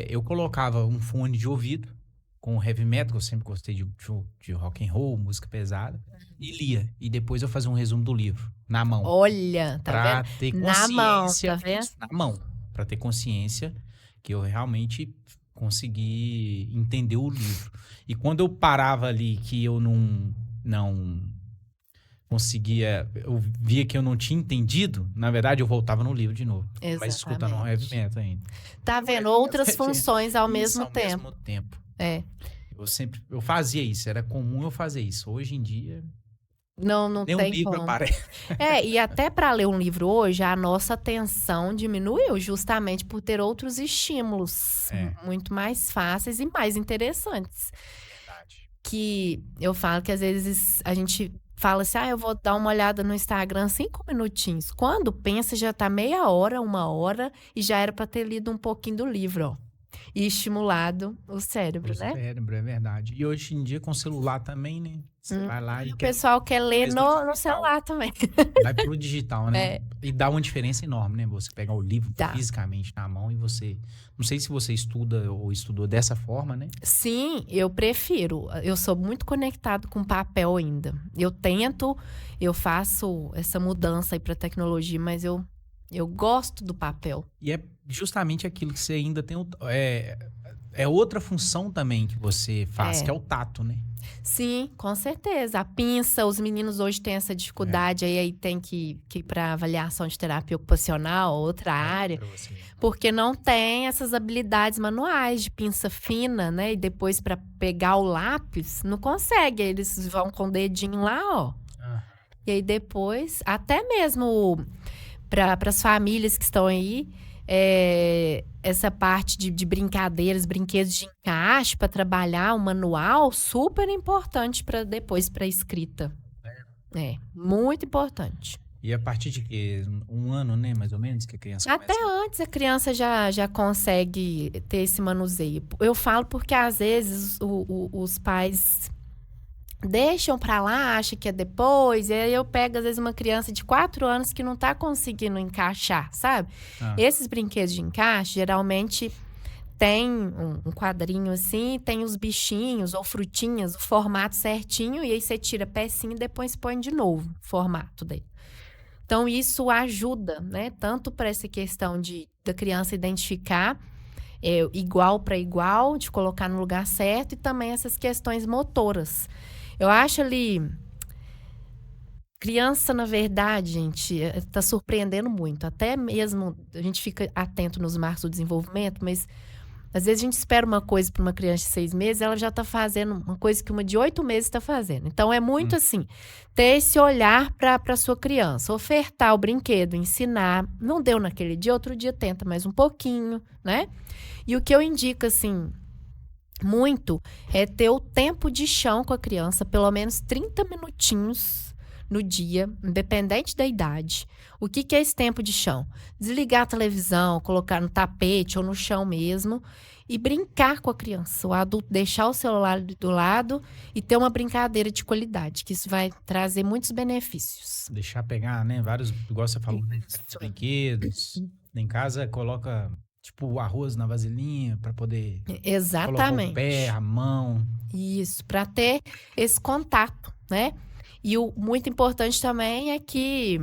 eu colocava um fone de ouvido com heavy metal, que eu sempre gostei de rock and roll, música pesada, e lia. E depois eu fazia um resumo do livro, na mão. Olha, tá pra ter consciência. Na mão, tá vendo? Na mão. Pra ter consciência que eu realmente conseguir entender o livro. E quando eu parava ali que eu não conseguia, eu via que eu não tinha entendido, na verdade eu voltava no livro de novo. Mas escutando um heavy Exatamente. metal ainda. Tá O vendo heavy metal outras tinha funções ao isso mesmo ao tempo. mesmo tempo. É. Eu fazia isso, era comum eu fazer isso. Hoje em dia, Não nem um tem livro como. aparece. E até para ler um livro hoje, a nossa atenção diminuiu justamente por ter outros estímulos muito mais fáceis e mais interessantes. Verdade. Que eu falo que às vezes a gente fala assim, eu vou dar uma olhada no Instagram 5 minutinhos. Quando pensa, já tá meia hora, 1 hora, e já era para ter lido um pouquinho do livro, ó. E estimulado o cérebro, O né? cérebro, é verdade. E hoje em dia com celular também, né? Você vai lá e O quer pessoal quer ler mais no no digital. celular também. Vai pro digital, né? É. E dá uma diferença enorme, né? Você pegar o livro Dá. fisicamente na mão e você... Não sei se você estuda ou estudou dessa forma, né? Sim, eu prefiro. Eu sou muito conectado com papel ainda. Eu faço essa mudança aí para tecnologia, mas eu gosto do papel. E é justamente aquilo que você ainda tem... É outra função também que você faz, que é o tato, né? Sim, com certeza. A pinça, os meninos hoje têm essa dificuldade, aí tem que ir para avaliação de terapia ocupacional, outra área, Pra você. porque não tem essas habilidades manuais de pinça fina, né? E depois para pegar o lápis, não consegue. Eles vão com o dedinho lá, ó. E aí depois, até mesmo para as famílias que estão aí, essa parte de brincadeiras, brinquedos de encaixe para trabalhar o manual, super importante para depois para escrita. Muito importante. E a partir de quê? 1 ano, né? Mais ou menos, que a criança Até começa... antes a criança já consegue ter esse manuseio. Eu falo porque às vezes os pais deixam pra lá, acham que é depois, e aí eu pego às vezes uma criança de 4 anos que não tá conseguindo encaixar, sabe? Esses brinquedos de encaixe, geralmente tem um quadrinho assim, tem os bichinhos ou frutinhas, o formato certinho, e aí você tira a pecinha e depois põe de novo o formato dele. Então isso ajuda, né? Tanto para essa questão da criança identificar igual para igual, de colocar no lugar certo, e também essas questões motoras. Eu acho ali... Criança, na verdade, gente, tá surpreendendo muito. Até mesmo, a gente fica atento nos marcos do desenvolvimento, mas às vezes a gente espera uma coisa para uma criança de 6 meses, ela já tá fazendo uma coisa que uma de 8 meses está fazendo. Então, é muito assim, ter esse olhar para sua criança, ofertar o brinquedo, ensinar. Não deu naquele dia, outro dia tenta mais um pouquinho, né? E o que eu indico, assim... muito é ter o tempo de chão com a criança, pelo menos 30 minutinhos no dia, independente da idade. O que é esse tempo de chão? Desligar a televisão, colocar no tapete ou no chão mesmo e brincar com a criança. O adulto deixar o celular do lado e ter uma brincadeira de qualidade, que isso vai trazer muitos benefícios. Deixar pegar, né? Vários, igual você falou, né? Brinquedos. Em casa, coloca... Tipo, o arroz na vasilhinha para poder colocar o pé, a mão. Isso, para ter esse contato, né? E o muito importante também é que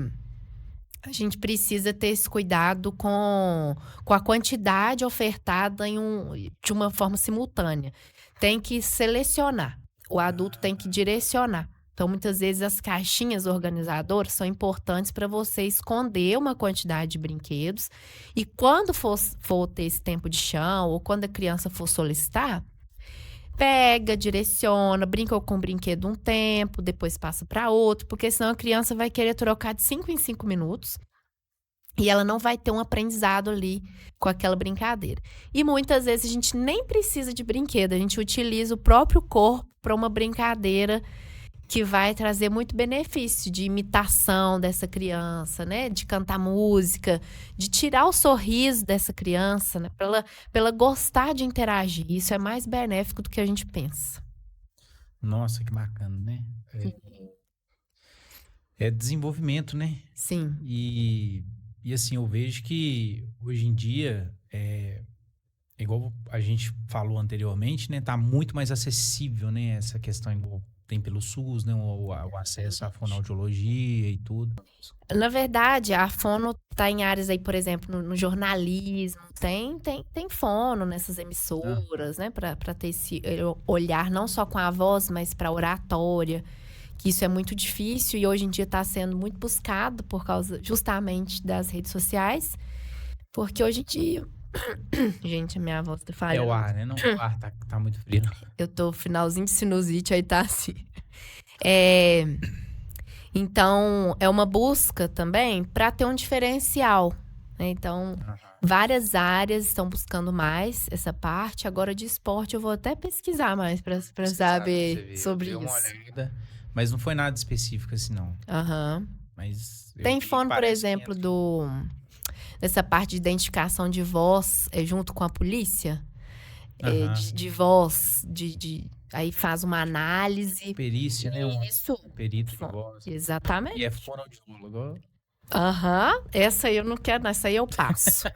a gente precisa ter esse cuidado com a quantidade ofertada de uma forma simultânea. Tem que selecionar. O adulto tem que direcionar. Então, muitas vezes, as caixinhas organizadoras são importantes para você esconder uma quantidade de brinquedos. E quando for ter esse tempo de chão, ou quando a criança for solicitar, pega, direciona, brinca com o brinquedo um tempo, depois passa para outro, porque senão a criança vai querer trocar de 5 em 5 minutos. E ela não vai ter um aprendizado ali com aquela brincadeira. E muitas vezes a gente nem precisa de brinquedo, a gente utiliza o próprio corpo para uma brincadeira que vai trazer muito benefício de imitação dessa criança, né? De cantar música, de tirar o sorriso dessa criança, né? Pra ela gostar de interagir. Isso é mais benéfico do que a gente pensa. Nossa, que bacana, né? É desenvolvimento, né? Sim. E assim, eu vejo que hoje em dia, igual a gente falou anteriormente, né? Tá muito mais acessível, né? Essa questão igual tem pelo SUS, né? O acesso à fonoaudiologia e tudo. Na verdade, a fono tá em áreas aí, por exemplo, no jornalismo, tem fono nessas emissoras, né? Para ter esse olhar não só com a voz, mas para oratória, que isso é muito difícil e hoje em dia está sendo muito buscado por causa justamente das redes sociais, porque hoje em dia, gente, a minha voz tá É falhando. o ar, né? Não, o ar tá muito frio. Eu tô finalzinho de sinusite, aí tá assim. É, então, é uma busca também para ter um diferencial, né? Então, várias áreas estão buscando mais essa parte. Agora, de esporte, eu vou até pesquisar mais para saber sobre Dei uma isso. olhada, mas não foi nada específico assim, não. Aham. Mas eu Tem vi que fono, por parece que exemplo, entra. dessa parte de identificação de voz junto com a polícia. Aham. De voz, aí faz uma análise. Perícia, né? Um Isso. perito de voz. Exatamente. E é fonoaudiólogo. Aham. Essa aí eu não quero, não. Essa aí eu passo.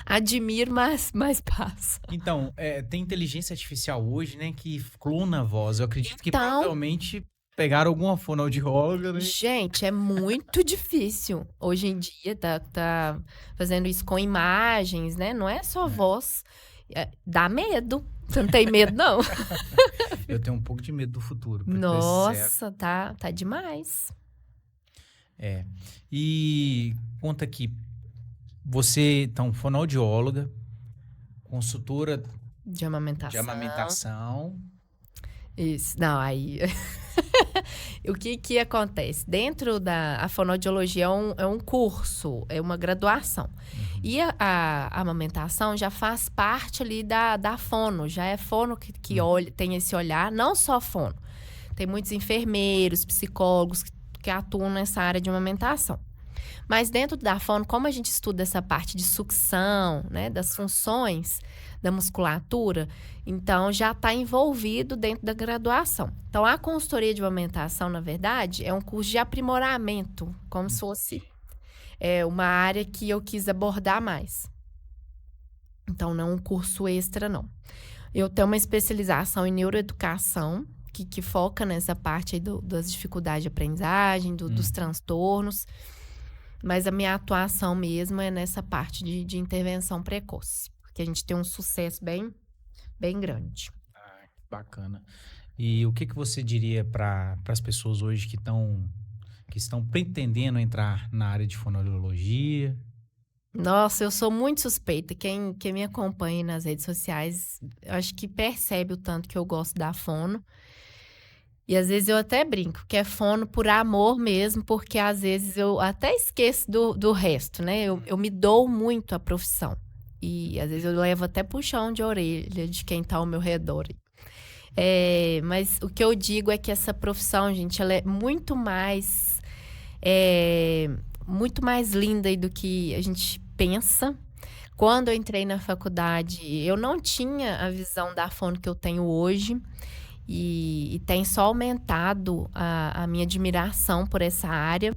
Admiro, mas passo. Então, tem inteligência artificial hoje, né? Que clona a voz. Eu acredito que Então, provavelmente pegaram alguma fonoaudióloga, né? gente, é muito difícil. Hoje em dia tá fazendo isso com imagens, né? Não é só voz. Dá medo. Você não tem medo, não? Eu tenho um pouco de medo do futuro, pra ser sincero. Nossa, tá demais. E conta aqui, você, então, fonoaudióloga, consultora De amamentação. de amamentação. Isso. Não, aí. O que acontece? Dentro a fonoaudiologia é um curso, é uma graduação. E a amamentação já faz parte ali da fono, já é fono que olha, tem esse olhar, não só fono. Tem muitos enfermeiros, psicólogos que atuam nessa área de amamentação. Mas dentro da fono, como a gente estuda essa parte de sucção, né, das funções da musculatura, então já está envolvido dentro da graduação. Então, a consultoria de amamentação, na verdade, é um curso de aprimoramento, como se fosse uma área que eu quis abordar mais. Então, não um curso extra, não. Eu tenho uma especialização em neuroeducação, que foca nessa parte aí das dificuldades de aprendizagem, dos transtornos. Mas a minha atuação mesmo é nessa parte de intervenção precoce. Porque a gente tem um sucesso bem grande. Bacana. E o que você diria para as pessoas hoje que estão pretendendo entrar na área de fonoaudiologia? Nossa, eu sou muito suspeita. Quem me acompanha nas redes sociais, eu acho que percebe o tanto que eu gosto da fono. E às vezes eu até brinco, que é fono por amor mesmo, porque às vezes eu até esqueço do resto, né? Eu me dou muito à profissão. E às vezes eu levo até puxão de orelha de quem tá ao meu redor. Mas o que eu digo é que essa profissão, gente, ela é muito mais linda do que a gente pensa. Quando eu entrei na faculdade, eu não tinha a visão da fono que eu tenho hoje. E tem só aumentado a minha admiração por essa área,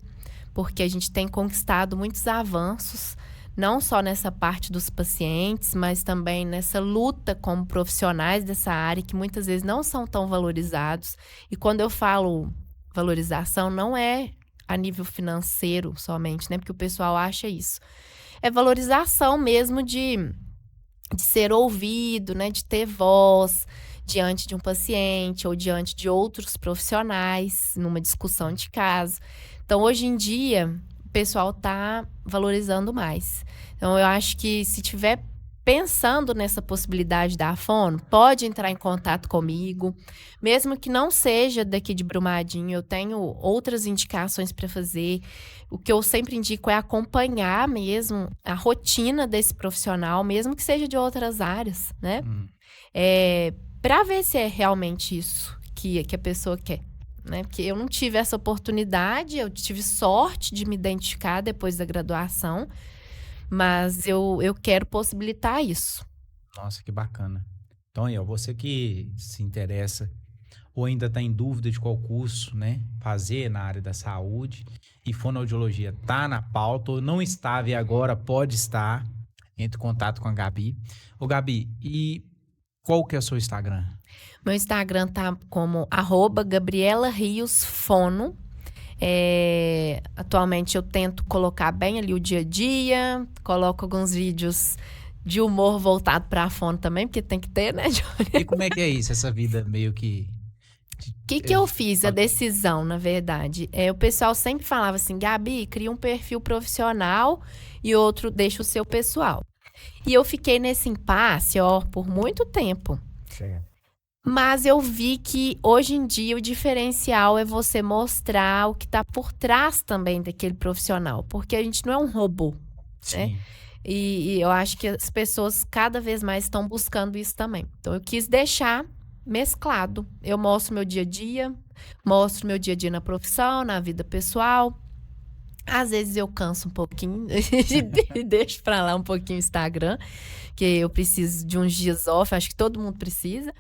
porque a gente tem conquistado muitos avanços, não só nessa parte dos pacientes, mas também nessa luta como profissionais dessa área, que muitas vezes não são tão valorizados. E quando eu falo valorização, não é a nível financeiro somente, né? Porque o pessoal acha isso. É valorização mesmo de ser ouvido, né? De ter voz diante de um paciente ou diante de outros profissionais, numa discussão de caso. Então, hoje em dia, o pessoal está valorizando mais. Então, eu acho que se tiver pensando nessa possibilidade da fono, pode entrar em contato comigo, mesmo que não seja daqui de Brumadinho, eu tenho outras indicações para fazer. O que eu sempre indico é acompanhar mesmo a rotina desse profissional, mesmo que seja de outras áreas, né? Para ver se é realmente isso que a pessoa quer, né? Porque eu não tive essa oportunidade, eu tive sorte de me identificar depois da graduação, mas eu quero possibilitar isso. Nossa, que bacana. Então, aí, ó, você que se interessa ou ainda está em dúvida de qual curso, né, fazer na área da saúde, e fonoaudiologia está na pauta, ou não estava e agora pode estar, entre em contato com a Gabi. Ô, Gabi, e qual que é o seu Instagram? Meu Instagram tá como @GabrielaRiosFono. Atualmente eu tento colocar bem ali o dia a dia, coloco alguns vídeos de humor voltado para a fono também, porque tem que ter, né, Johnny? E como é que é isso, essa vida meio que... O que eu fiz? A decisão, na verdade. O pessoal sempre falava assim, Gabi, cria um perfil profissional e outro deixa o seu pessoal. E eu fiquei nesse impasse, por muito tempo. Certo. Mas eu vi que hoje em dia o diferencial é você mostrar o que está por trás também daquele profissional. Porque a gente não é um robô, né? Sim. E eu acho que as pessoas cada vez mais estão buscando isso também. Então eu quis deixar mesclado. Eu mostro meu dia a dia na profissão, na vida pessoal. Às vezes eu canso um pouquinho e deixo pra lá um pouquinho o Instagram, que eu preciso de uns dias off, acho que todo mundo precisa.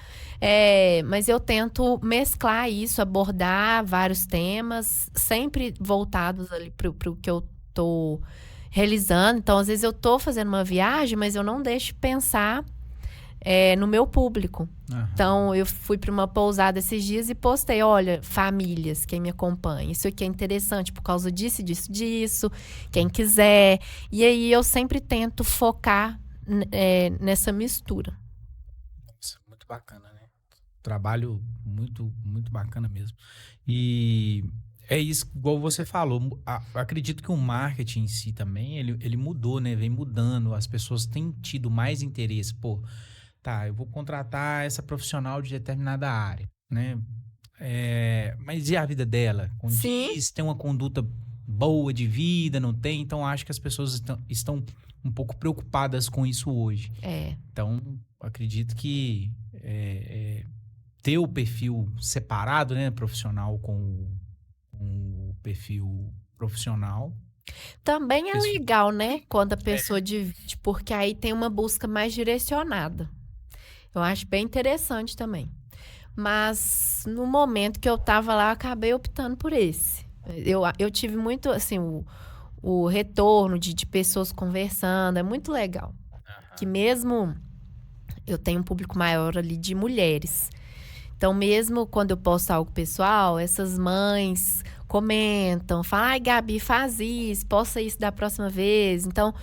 Mas eu tento mesclar isso, abordar vários temas, sempre voltados ali pro que eu tô realizando. Então, às vezes eu tô fazendo uma viagem, mas eu não deixo de pensar no meu público. Aham. Então, eu fui para uma pousada esses dias e postei, olha, famílias, quem me acompanha. Isso aqui é interessante por causa disso, disso, disso. Quem quiser. E aí, eu sempre tento focar nessa mistura. Nossa, muito bacana, né? Trabalho muito, muito bacana mesmo. E é isso, igual você falou. Acredito que o marketing em si também, ele mudou, né? Vem mudando. As pessoas têm tido mais interesse. Pô, tá, eu vou contratar essa profissional de determinada área, né? Mas e a vida dela? Sim. Condiz, tem uma conduta boa de vida, não tem? Então, acho que as pessoas estão um pouco preocupadas com isso hoje. Então, acredito que ter o perfil separado, né, profissional com o perfil profissional. Também é legal, né? Quando a pessoa divide, porque aí tem uma busca mais direcionada. Eu acho bem interessante também. Mas no momento que eu tava lá, eu acabei optando por esse. Eu tive muito, assim, o retorno de pessoas conversando, é muito legal. Que mesmo eu tenho um público maior ali de mulheres. Então, mesmo quando eu posto algo pessoal, essas mães comentam, falam, ai, Gabi, faz isso, posta isso da próxima vez. Então,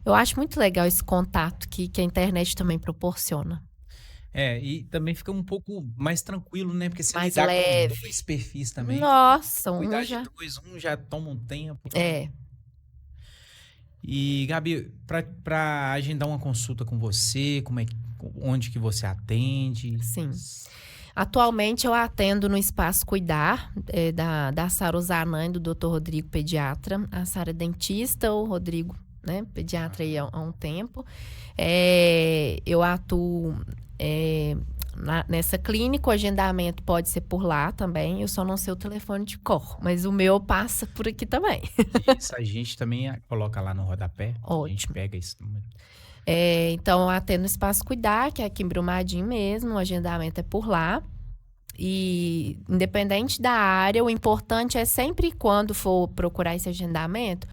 eu acho muito legal esse contato que a internet também proporciona. E também fica um pouco mais tranquilo, né? Porque se Mais lidar leve. com dois perfis também, Nossa, cuidar já... de dois, um já toma um tempo. É. E, Gabi, pra agendar uma consulta com você, onde que você atende? Sim. Atualmente eu atendo no Espaço Cuidar, da Sara Ozanam, do Dr. Rodrigo, pediatra. A Sara é dentista, o Rodrigo, né, pediatra aí há um tempo. Eu atuo nessa clínica, o agendamento pode ser por lá também. Eu só não sei o telefone de cor, mas o meu passa por aqui também. Isso a gente também coloca lá no rodapé. Ótimo. A gente pega esse número. Então, eu atendo no Espaço Cuidar, que é aqui em Brumadinho mesmo, o agendamento é por lá. E independente da área, o importante é sempre quando for procurar esse agendamento,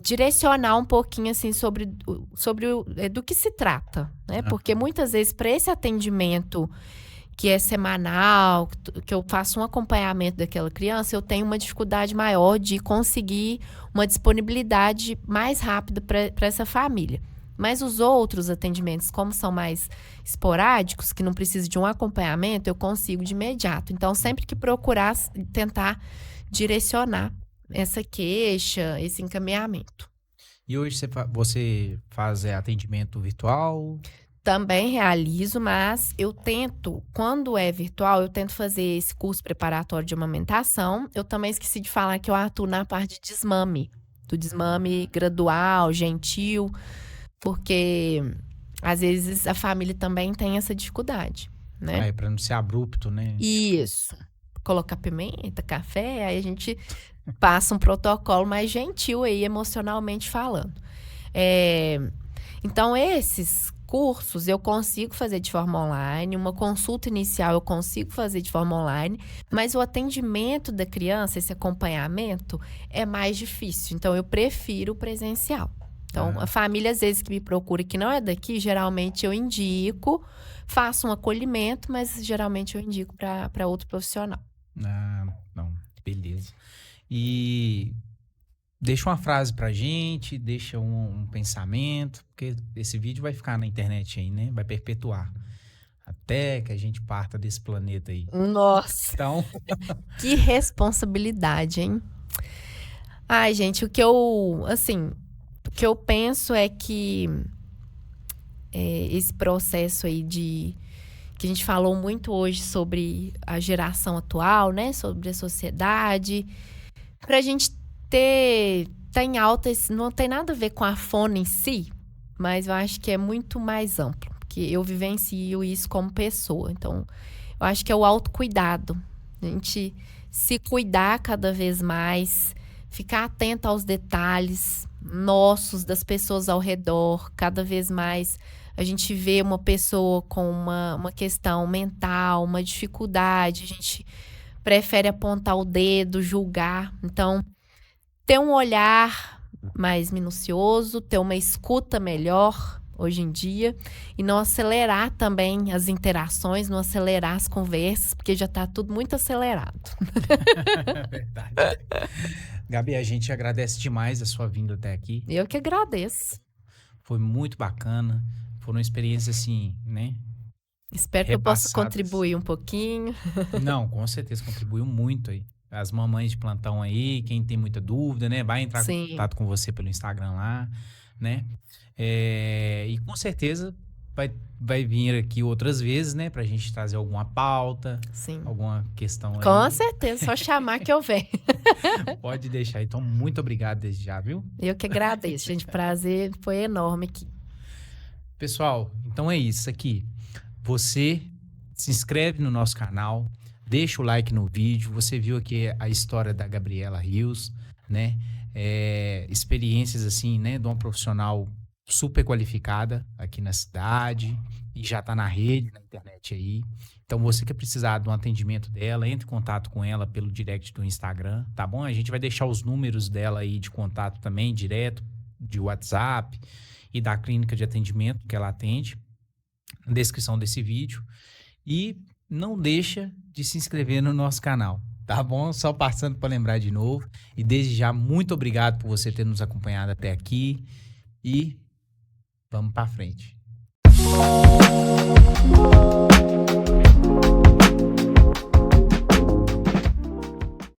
direcionar um pouquinho assim sobre do que se trata, né? Porque muitas vezes para esse atendimento que é semanal, que eu faço um acompanhamento daquela criança, eu tenho uma dificuldade maior de conseguir uma disponibilidade mais rápida para essa família. Mas os outros atendimentos, como são mais esporádicos, que não precisam de um acompanhamento, eu consigo de imediato. Então, sempre que procurar, tentar direcionar essa queixa, esse encaminhamento. E hoje você faz atendimento virtual? Também realizo, mas eu tento, quando é virtual, eu tento fazer esse curso preparatório de amamentação. Eu também esqueci de falar que eu atuo na parte de desmame, do desmame gradual, gentil, porque às vezes a família também tem essa dificuldade, né? Para não ser abrupto, né? Isso. Colocar pimenta, café, aí a gente passa um protocolo mais gentil aí, emocionalmente falando. Então, esses cursos eu consigo fazer de forma online, uma consulta inicial eu consigo fazer de forma online, mas o atendimento da criança, esse acompanhamento, é mais difícil. Então, eu prefiro o presencial. Então, a família, às vezes, que me procura que não é daqui, geralmente eu indico, faço um acolhimento, mas geralmente eu indico para outro profissional. Não, beleza. E deixa uma frase pra gente, deixa um pensamento, porque esse vídeo vai ficar na internet aí, né? Vai perpetuar. Até que a gente parta desse planeta aí. Nossa, Então, que responsabilidade, hein? Ai, gente, o que eu penso é que esse processo aí que a gente falou muito hoje sobre a geração atual, né? Sobre a sociedade. Pra gente tá em alta, não tem nada a ver com a fono em si, mas eu acho que é muito mais amplo, porque eu vivencio isso como pessoa. Então, eu acho que é o autocuidado. A gente se cuidar cada vez mais, ficar atento aos detalhes nossos, das pessoas ao redor. Cada vez mais a gente vê uma pessoa com uma questão mental, uma dificuldade, a gente prefere apontar o dedo, julgar. Então, ter um olhar mais minucioso, ter uma escuta melhor hoje em dia e não acelerar também as interações, não acelerar as conversas, porque já está tudo muito acelerado. verdade. Gabi, a gente agradece demais a sua vinda até aqui. Eu que agradeço. Foi muito bacana. Foi uma experiência assim, né? Espero que eu possa Repassadas. contribuir um pouquinho. Não, com certeza contribuiu muito aí. As mamães de plantão aí, quem tem muita dúvida, né? Vai entrar em Sim. contato com você pelo Instagram lá, né? E com certeza vai vir aqui outras vezes, né? Pra gente trazer alguma pauta, Sim. alguma questão aí. Com certeza, só chamar que eu venho. Pode deixar. Então, muito obrigado desde já, viu? Eu que agradeço, gente. Prazer foi enorme aqui. Pessoal, então é isso aqui. Você se inscreve no nosso canal, deixa o like no vídeo. Você viu aqui a história da Gabriela Rios, né? Experiências assim, né? De uma profissional super qualificada aqui na cidade e já tá na rede, na internet aí. Então, você que precisar de um atendimento dela, entre em contato com ela pelo direct do Instagram, tá bom? A gente vai deixar os números dela aí de contato também, direto, de WhatsApp e da clínica de atendimento que ela atende, na descrição desse vídeo. E não deixa de se inscrever no nosso canal, tá bom? Só passando para lembrar de novo. E desde já, muito obrigado por você ter nos acompanhado até aqui. E vamos para frente.